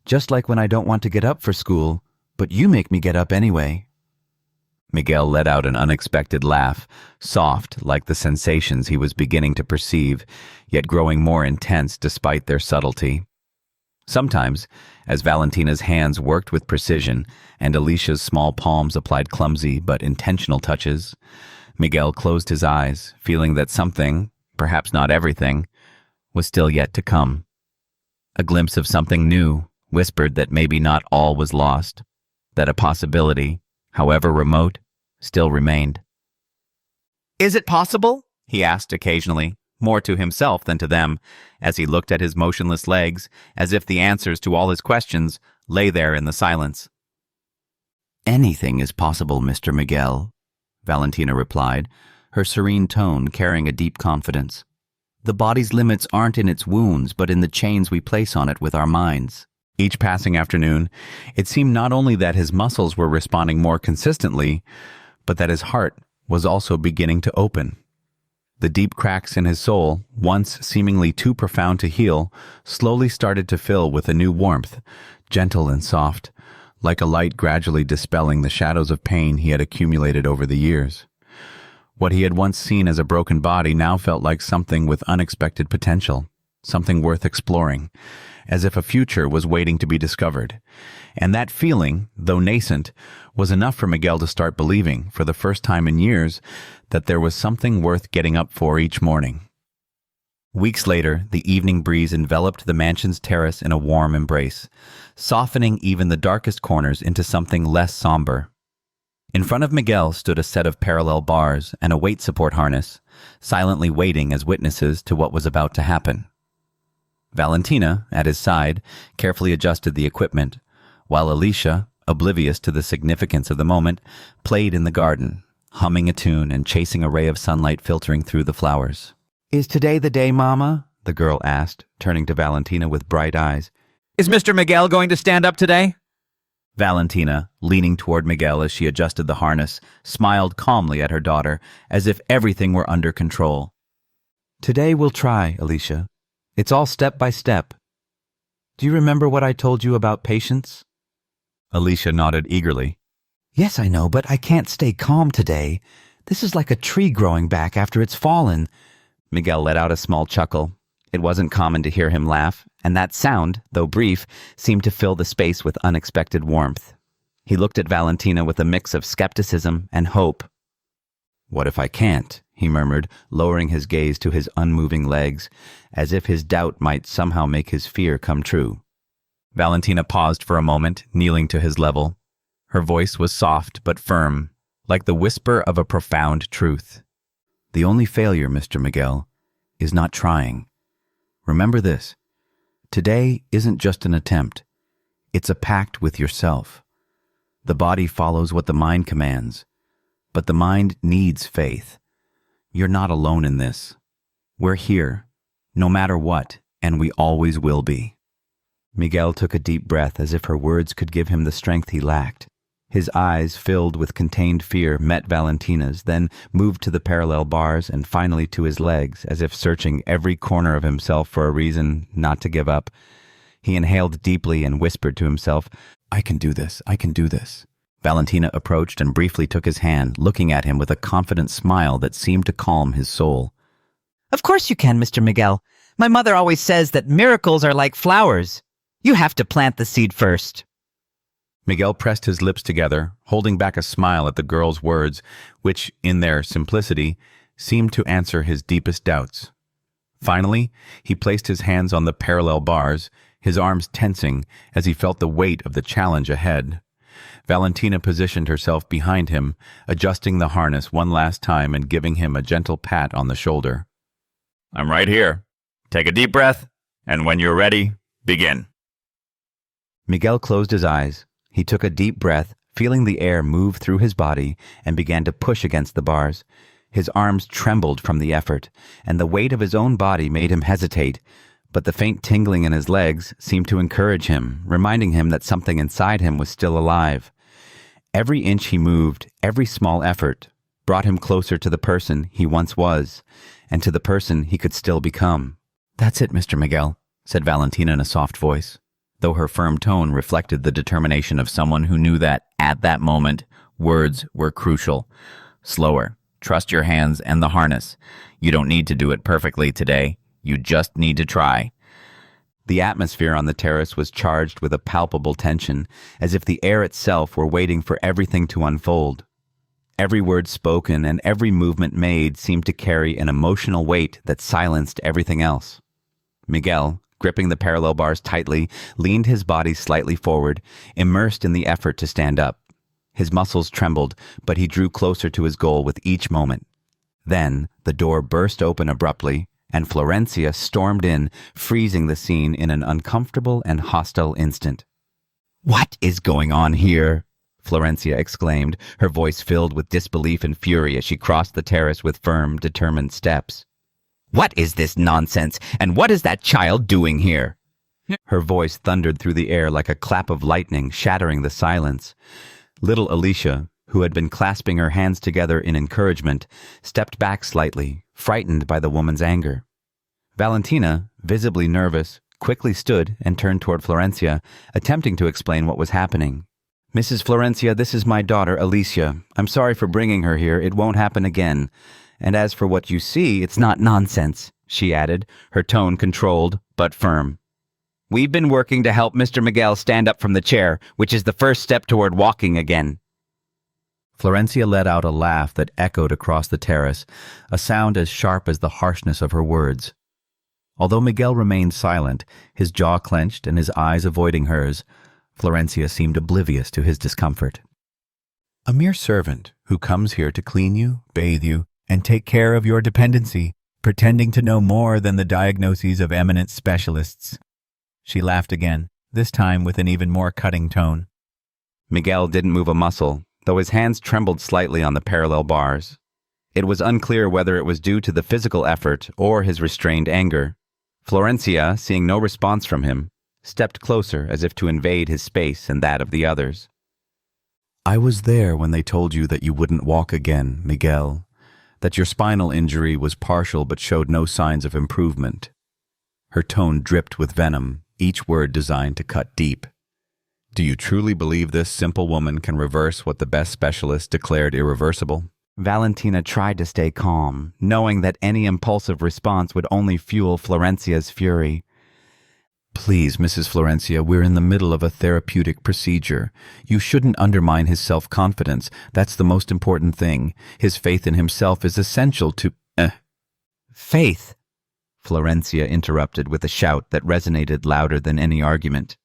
[SPEAKER 1] just like when I don't want to get up for school, but you make me get up anyway." Miguel let out an unexpected laugh, soft like the sensations he was beginning to perceive, yet growing more intense despite their subtlety. Sometimes, as Valentina's hands worked with precision and Alicia's small palms applied clumsy but intentional touches, Miguel closed his eyes, feeling that something, perhaps not everything, was still yet to come. A glimpse of something new whispered that maybe not all was lost, that a possibility, however remote, still remained.
[SPEAKER 3] "Is it possible?" he asked occasionally, more to himself than to them, as he looked at his motionless legs, as if the answers to all his questions lay there in the silence.
[SPEAKER 1] "Anything is possible, Mr. Miguel," Valentina replied, her serene tone carrying a deep confidence. "The body's limits aren't in its wounds, but in the chains we place on it with our minds."
[SPEAKER 2] Each passing afternoon, it seemed not only that his muscles were responding more consistently, but that his heart was also beginning to open. The deep cracks in his soul, once seemingly too profound to heal, slowly started to fill with a new warmth, gentle and soft, like a light gradually dispelling the shadows of pain he had accumulated over the years. What he had once seen as a broken body now felt like something with unexpected potential, something worth exploring, as if a future was waiting to be discovered. And that feeling, though nascent, was enough for Miguel to start believing, for the first time in years, that there was something worth getting up for each morning.
[SPEAKER 1] Weeks later, the evening breeze enveloped the mansion's terrace in a warm embrace, softening even the darkest corners into something less somber. In front of Miguel stood a set of parallel bars and a weight support harness, silently waiting as witnesses to what was about to happen. Valentina, at his side, carefully adjusted the equipment, while Alicia, oblivious to the significance of the moment, played in the garden, humming a tune and chasing a ray of sunlight filtering through the flowers. "Is today the day, Mama?" the girl asked, turning to Valentina with bright eyes.
[SPEAKER 3] "Is Mr. Miguel going to stand up today?"
[SPEAKER 1] Valentina, leaning toward Miguel as she adjusted the harness, smiled calmly at her daughter, as if everything were under control. "Today we'll try, Alicia. It's all step by step. Do you remember what I told you about patience?"
[SPEAKER 2] Alicia nodded eagerly.
[SPEAKER 1] "Yes, I know, but I can't stay calm today. This is like a tree growing back after it's fallen." Miguel let out a small chuckle. It wasn't common to hear him laugh, and that sound, though brief, seemed to fill the space with unexpected warmth. He looked at Valentina with a mix of skepticism and hope. "What if I can't?" he murmured, lowering his gaze to his unmoving legs, as if his doubt might somehow make his fear come true.
[SPEAKER 2] Valentina paused for a moment, kneeling to his level. Her voice was soft but firm, like the whisper of a profound truth.
[SPEAKER 1] "The only failure, Mr. Miguel, is not trying. Remember this. Today isn't just an attempt. It's a pact with yourself. The body follows what the mind commands, but the mind needs faith. You're not alone in this. We're here, no matter what, and we always will be." Miguel took a deep breath as if her words could give him the strength he lacked. His eyes, filled with contained fear, met Valentina's, then moved to the parallel bars and finally to his legs, as if searching every corner of himself for a reason not to give up. He inhaled deeply and whispered to himself, "I can do this, I can do this." Valentina approached and briefly took his hand, looking at him with a confident smile that seemed to calm his soul.
[SPEAKER 4] Of course you can, Mr. Miguel. My mother always says that miracles are like flowers. You have to plant the seed first.
[SPEAKER 2] Miguel pressed his lips together, holding back a smile at the girl's words, which, in their simplicity, seemed to answer his deepest doubts. Finally, he placed his hands on the parallel bars, his arms tensing as he felt the weight of the challenge ahead. Valentina positioned herself behind him, adjusting the harness one last time and giving him a gentle pat on the shoulder. "I'm right here. Take a deep breath, and when you're ready, begin."
[SPEAKER 1] Miguel closed his eyes. He took a deep breath, feeling the air move through his body, and began to push against the bars. His arms trembled from the effort, and the weight of his own body made him hesitate, but the faint tingling in his legs seemed to encourage him, reminding him that something inside him was still alive. Every inch he moved, every small effort, brought him closer to the person he once was, and to the person he could still become. "That's it, Mr. Miguel," said Valentina in a soft voice, though her firm tone reflected the determination of someone who knew that, at that moment, words were crucial. "Slower. Trust your hands and the harness. You don't need to do it perfectly today. You just need to try." The atmosphere on the terrace was charged with a palpable tension, as if the air itself were waiting for everything to unfold. Every word spoken and every movement made seemed to carry an emotional weight that silenced everything else. Miguel, gripping the parallel bars tightly, leaned his body slightly forward, immersed in the effort to stand up. His muscles trembled, but he drew closer to his goal with each moment. Then the door burst open abruptly, and Florencia stormed in, freezing the scene in an uncomfortable and hostile instant. "What is going on here?" Florencia exclaimed, her voice filled with disbelief and fury as she crossed the terrace with firm, determined steps. "What is this nonsense, and what is that child doing here?" Her voice thundered through the air like a clap of lightning, shattering the silence. Little Alicia, who had been clasping her hands together in encouragement, stepped back slightly, frightened by the woman's anger. Valentina, visibly nervous, quickly stood and turned toward Florencia, attempting to explain what was happening. "Mrs. Florencia, this is my daughter, Alicia. I'm sorry for bringing her here. It won't happen again. And as for what you see, it's not nonsense," she added, her tone controlled but firm. "We've been working to help Mr. Miguel stand up from the chair, which is the first step toward walking again." Florencia let out a laugh that echoed across the terrace, a sound as sharp as the harshness of her words. Although Miguel remained silent, his jaw clenched and his eyes avoiding hers, Florencia seemed oblivious to his discomfort. "A mere servant who comes here to clean you, bathe you, and take care of your dependency, pretending to know more than the diagnoses of eminent specialists." She laughed again, this time with an even more cutting tone. Miguel didn't move a muscle, though his hands trembled slightly on the parallel bars. It was unclear whether it was due to the physical effort or his restrained anger. Florencia, seeing no response from him, stepped closer as if to invade his space and that of the others. "I was there when they told you that you wouldn't walk again, Miguel, that your spinal injury was partial but showed no signs of improvement." Her tone dripped with venom, each word designed to cut deep. "Do you truly believe this simple woman can reverse what the best specialists declared irreversible?" Valentina tried to stay calm, knowing that any impulsive response would only fuel Florencia's fury. "Please, Mrs. Florencia, we're in the middle of a therapeutic procedure. You shouldn't undermine his self-confidence. That's the most important thing. His faith in himself is essential to—" "Faith?" Florencia interrupted with a shout that resonated louder than any argument.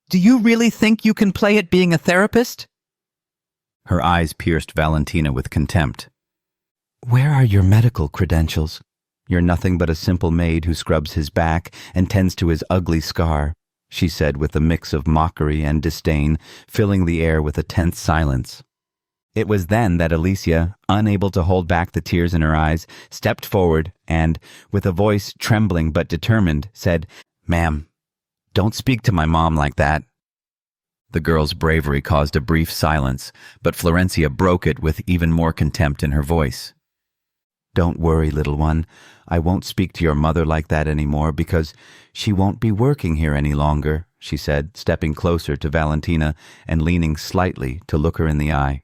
[SPEAKER 1] "Do you really think you can play at being a therapist?" Her eyes pierced Valentina with contempt. "Where are your medical credentials? You're nothing but a simple maid who scrubs his back and tends to his ugly scar," she said with a mix of mockery and disdain, filling the air with a tense silence. It was then that Alicia, unable to hold back the tears in her eyes, stepped forward and, with a voice trembling but determined, said, "Ma'am, don't speak to my mom like that." The girl's bravery caused a brief silence, but Florencia broke it with even more contempt in her voice. "Don't worry, little one. I won't speak to your mother like that anymore because she won't be working here any longer," she said, stepping closer to Valentina and leaning slightly to look her in the eye.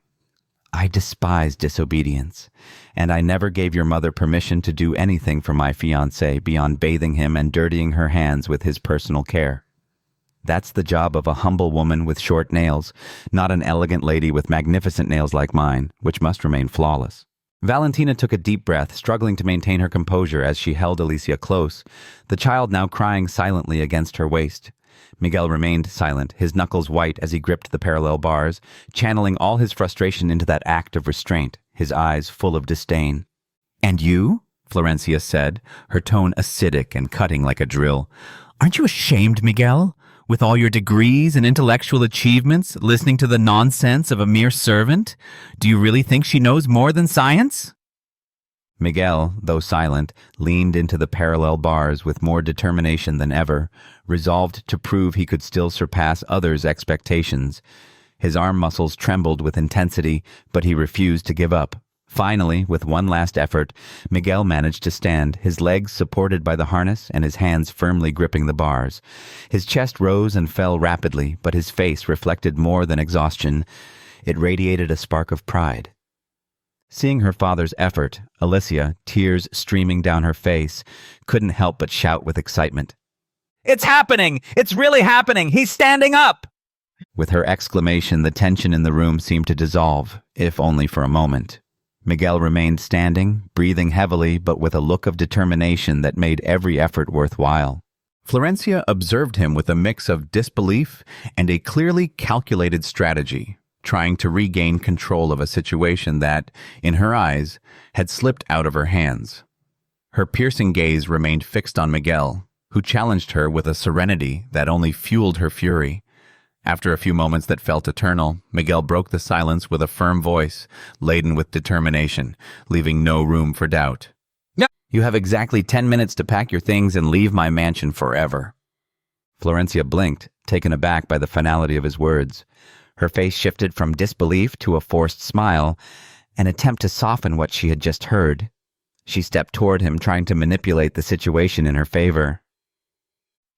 [SPEAKER 1] "I despise disobedience, and I never gave your mother permission to do anything for my fiancé beyond bathing him and dirtying her hands with his personal care. That's the job of a humble woman with short nails, not an elegant lady with magnificent nails like mine, which must remain flawless." Valentina took a deep breath, struggling to maintain her composure as she held Alicia close, the child now crying silently against her waist. Miguel remained silent, his knuckles white as he gripped the parallel bars, channeling all his frustration into that act of restraint, his eyes full of disdain. "And you?" Florencia said, her tone acidic and cutting like a drill. "Aren't you ashamed, Miguel? With all your degrees and intellectual achievements, listening to the nonsense of a mere servant? Do you really think she knows more than science?" Miguel, though silent, leaned into the parallel bars with more determination than ever, resolved to prove he could still surpass others' expectations. His arm muscles trembled with intensity, but he refused to give up. Finally, with one last effort, Miguel managed to stand, his legs supported by the harness and his hands firmly gripping the bars. His chest rose and fell rapidly, but his face reflected more than exhaustion. It radiated a spark of pride. Seeing her father's effort, Alicia, tears streaming down her face, couldn't help but shout with excitement.
[SPEAKER 3] "It's happening! It's really happening! He's standing up!"
[SPEAKER 1] With her exclamation, the tension in the room seemed to dissolve, if only for a moment. Miguel remained standing, breathing heavily, but with a look of determination that made every effort worthwhile. Florencia observed him with a mix of disbelief and a clearly calculated strategy, trying to regain control of a situation that, in her eyes, had slipped out of her hands. Her piercing gaze remained fixed on Miguel, who challenged her with a serenity that only fueled her fury. After a few moments that felt eternal, Miguel broke the silence with a firm voice, laden with determination, leaving no room for doubt. "You have exactly 10 minutes to pack your things and leave my mansion forever." Florencia blinked, taken aback by the finality of his words. Her face shifted from disbelief to a forced smile, an attempt to soften what she had just heard. She stepped toward him, trying to manipulate the situation in her favor.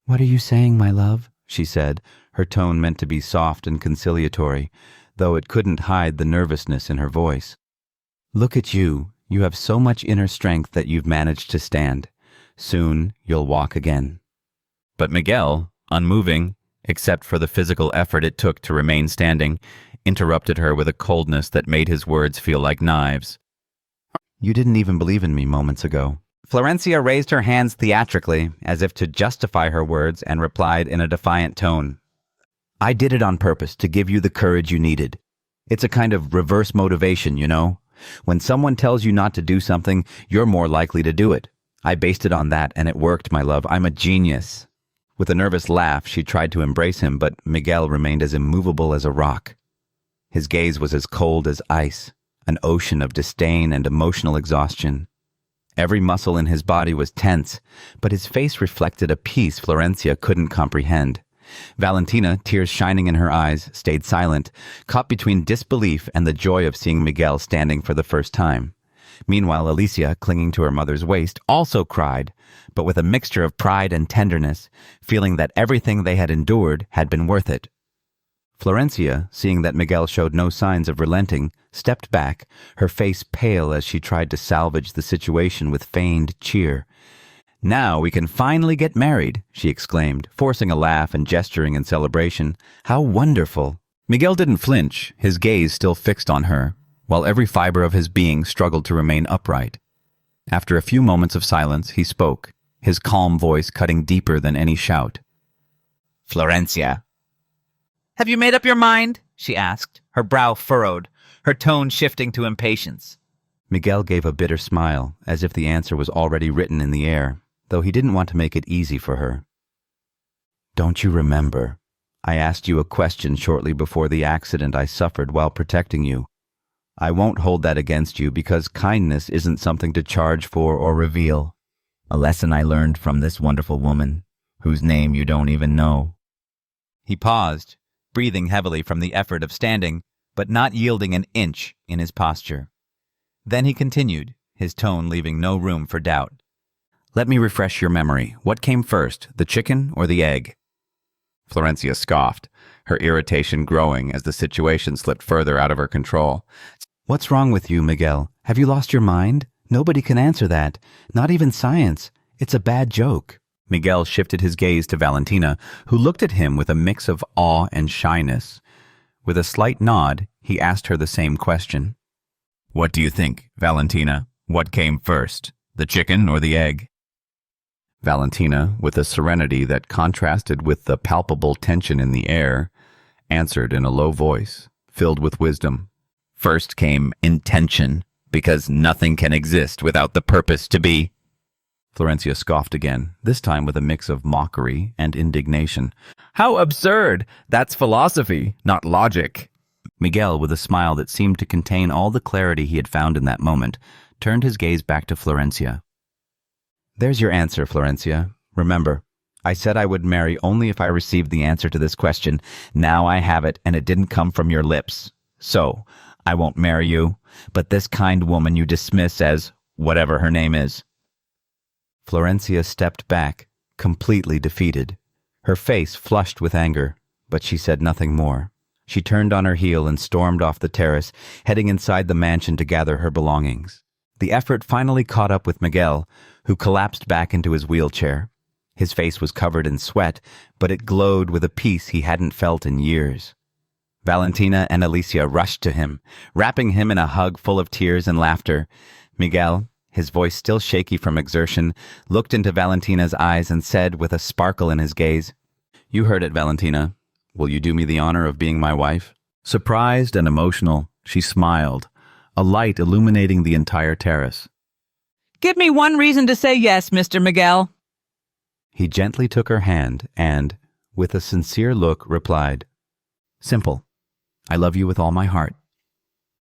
[SPEAKER 1] "What are you saying, my love?" she said, her tone meant to be soft and conciliatory, though it couldn't hide the nervousness in her voice. "Look at you. You have so much inner strength that you've managed to stand. Soon you'll walk again." But Miguel, unmoving, except for the physical effort it took to remain standing, interrupted her with a coldness that made his words feel like knives. "You didn't even believe in me moments ago." Florencia raised her hands theatrically, as if to justify her words, and replied in a defiant tone. "I did it on purpose to give you the courage you needed. It's a kind of reverse motivation, you know? When someone tells you not to do something, you're more likely to do it. I based it on that, and it worked, my love. I'm a genius." With a nervous laugh, she tried to embrace him, but Miguel remained as immovable as a rock. His gaze was as cold as ice, an ocean of disdain and emotional exhaustion. Every muscle in his body was tense, but his face reflected a peace Florencia couldn't comprehend. Valentina, tears shining in her eyes, stayed silent, caught between disbelief and the joy of seeing Miguel standing for the first time. Meanwhile, Alicia, clinging to her mother's waist, also cried, but with a mixture of pride and tenderness, feeling that everything they had endured had been worth it. Florencia, seeing that Miguel showed no signs of relenting, stepped back, her face pale as she tried to salvage the situation with feigned cheer. "Now we can finally get married," she exclaimed, forcing a laugh and gesturing in celebration. "How wonderful!" Miguel didn't flinch, his gaze still fixed on her, while every fiber of his being struggled to remain upright. After a few moments of silence, he spoke, his calm voice cutting deeper than any shout.
[SPEAKER 3] "Florencia, have you made up your mind?" she asked, her brow furrowed, her tone shifting to impatience.
[SPEAKER 1] Miguel gave a bitter smile, as if the answer was already written in the air, though he didn't want to make it easy for her. "Don't you remember? I asked you a question shortly before the accident I suffered while protecting you. I won't hold that against you because kindness isn't something to charge for or reveal. A lesson I learned from this wonderful woman, whose name you don't even know."
[SPEAKER 3] He paused, breathing heavily from the effort of standing, but not yielding an inch in his posture. Then he continued, his tone leaving no room for doubt.
[SPEAKER 1] "Let me refresh your memory. What came first, the chicken or the egg?"
[SPEAKER 2] Florencia scoffed, her irritation growing as the situation slipped further out of her control.
[SPEAKER 1] "What's wrong with you, Miguel? Have you lost your mind? Nobody can answer that. Not even science. It's a bad joke." Miguel shifted his gaze to Valentina, who looked at him with a mix of awe and shyness. With a slight nod, he asked her the same question.
[SPEAKER 2] What do you think, Valentina? What came first, the chicken or the egg? Valentina, with a serenity that contrasted with the palpable tension in the air, answered in a low voice, filled with wisdom. First came intention, because nothing can exist without the purpose to be. Florencia scoffed again, this time with a mix of mockery and indignation. How absurd! That's philosophy, not logic. Miguel, with a smile that seemed to contain all the clarity he had found in that moment, turned his gaze back to Florencia. There's your answer, Florencia. Remember, I said I would marry only if I received the answer to this question. Now I have it, and it didn't come from your lips. So, I won't marry you, but this kind woman you dismiss as whatever her name is. Florencia stepped back, completely defeated. Her face flushed with anger, but she said nothing more. She turned on her heel and stormed off the terrace, heading inside the mansion to gather her belongings. The effort finally caught up with Miguel, who collapsed back into his wheelchair. His face was covered in sweat, but it glowed with a peace he hadn't felt in years. Valentina and Alicia rushed to him, wrapping him in a hug full of tears and laughter. Miguel, his voice still shaky from exertion, looked into Valentina's eyes and said with a sparkle in his gaze, "You heard it, Valentina. Will you do me the honor of being my wife?" Surprised and emotional, she smiled, a light illuminating the entire terrace.
[SPEAKER 4] Give me one reason to say yes, Mr. Miguel.
[SPEAKER 1] He gently took her hand and, with a sincere look, replied, "Simple. I love you with all my heart."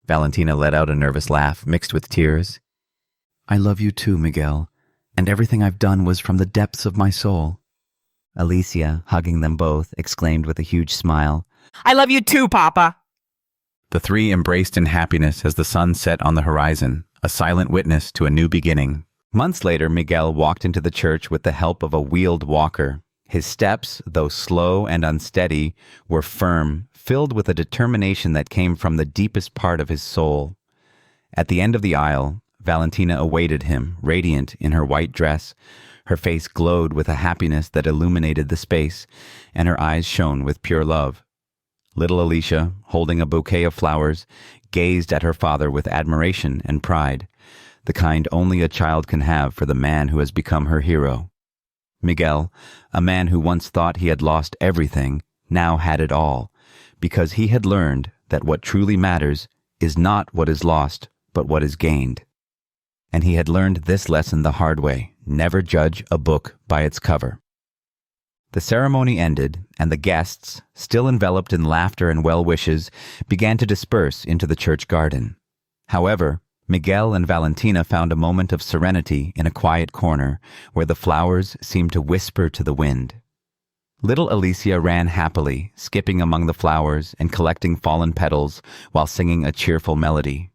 [SPEAKER 1] Valentina let out a nervous laugh mixed with tears. "I love you too, Miguel, and everything I've done was from the depths of my soul." Alicia, hugging them both, exclaimed with a huge smile,
[SPEAKER 4] I love you too, Papa.
[SPEAKER 2] The three embraced in happiness as the sun set on the horizon, a silent witness to a new beginning.
[SPEAKER 1] Months later, Miguel walked into the church with the help of a wheeled walker. His steps, though slow and unsteady, were firm, filled with a determination that came from the deepest part of his soul. At the end of the aisle, Valentina awaited him, radiant in her white dress. Her face glowed with a happiness that illuminated the space, and her eyes shone with pure love. Little Alicia, holding a bouquet of flowers, gazed at her father with admiration and pride, the kind only a child can have for the man who has become her hero. Miguel, a man who once thought he had lost everything, now had it all, because he had learned that what truly matters is not what is lost, but what is gained. And he had learned this lesson the hard way: never judge a book by its cover. The ceremony ended, and the guests, still enveloped in laughter and well wishes, began to disperse into the church garden. However, Miguel and Valentina found a moment of serenity in a quiet corner, where the flowers seemed to whisper to the wind. Little Alicia ran happily, skipping among the flowers and collecting fallen petals while singing a cheerful melody.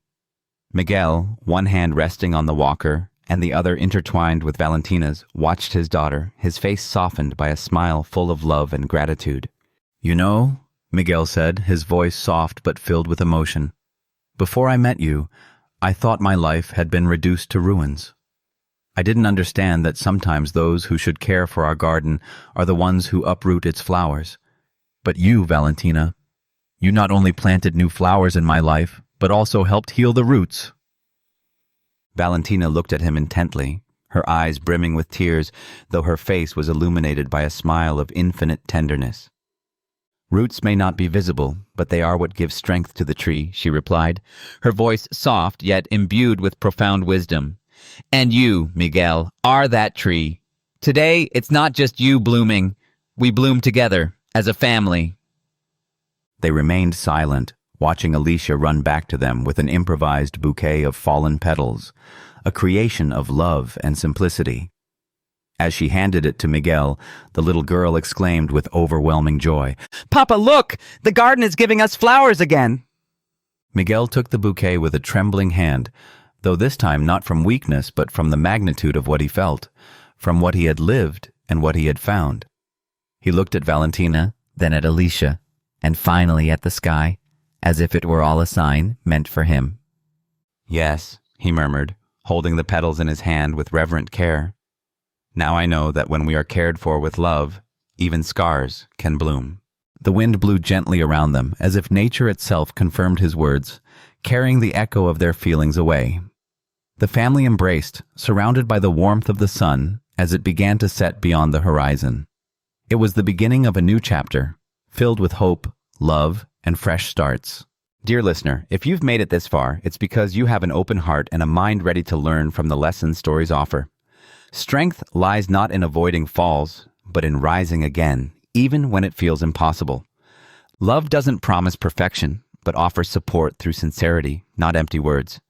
[SPEAKER 1] Miguel, one hand resting on the walker and the other intertwined with Valentina's, watched his daughter, his face softened by a smile full of love and gratitude. "You know," Miguel said, his voice soft but filled with emotion, "before I met you, I thought my life had been reduced to ruins. I didn't understand that sometimes those who should care for our garden are the ones who uproot its flowers. But you, Valentina, you not only planted new flowers in my life, but also helped heal the roots." Valentina looked at him intently, her eyes brimming with tears, though her face was illuminated by a smile of infinite tenderness. "Roots may not be visible, but they are what give strength to the tree," she replied, her voice soft yet imbued with profound wisdom. "And you, Miguel, are that tree. Today, it's not just you blooming. We bloom together, as a family." They remained silent, watching Alicia run back to them with an improvised bouquet of fallen petals, a creation of love and simplicity. As she handed it to Miguel, the little girl exclaimed with overwhelming joy, "Papa, look! The garden is giving us flowers again!" Miguel took the bouquet with a trembling hand, though this time not from weakness but from the magnitude of what he felt, from what he had lived and what he had found. He looked at Valentina, then at Alicia, and finally at the sky, as if it were all a sign meant for him. "Yes," he murmured, holding the petals in his hand with reverent care. "Now I know that when we are cared for with love, even scars can bloom." The wind blew gently around them, as if nature itself confirmed his words, carrying the echo of their feelings away. The family embraced, surrounded by the warmth of the sun as it began to set beyond the horizon. It was the beginning of a new chapter, filled with hope, love, and fresh starts. Dear listener, if you've made it this far, it's because you have an open heart and a mind ready to learn from the lessons stories offer. Strength lies not in avoiding falls, but in rising again, even when it feels impossible. Love doesn't promise perfection, but offers support through sincerity, not empty words.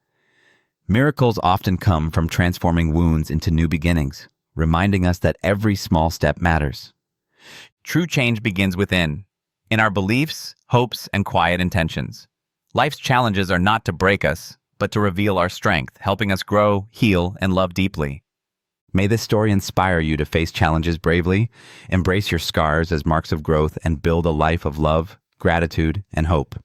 [SPEAKER 1] Miracles often come from transforming wounds into new beginnings, reminding us that every small step matters.
[SPEAKER 3] True change begins within, in our beliefs, hopes, and quiet intentions. Life's challenges are not to break us, but to reveal our strength, helping us grow, heal, and love deeply.
[SPEAKER 1] May this story inspire you to face challenges bravely, embrace your scars as marks of growth, and build a life of love, gratitude, and hope.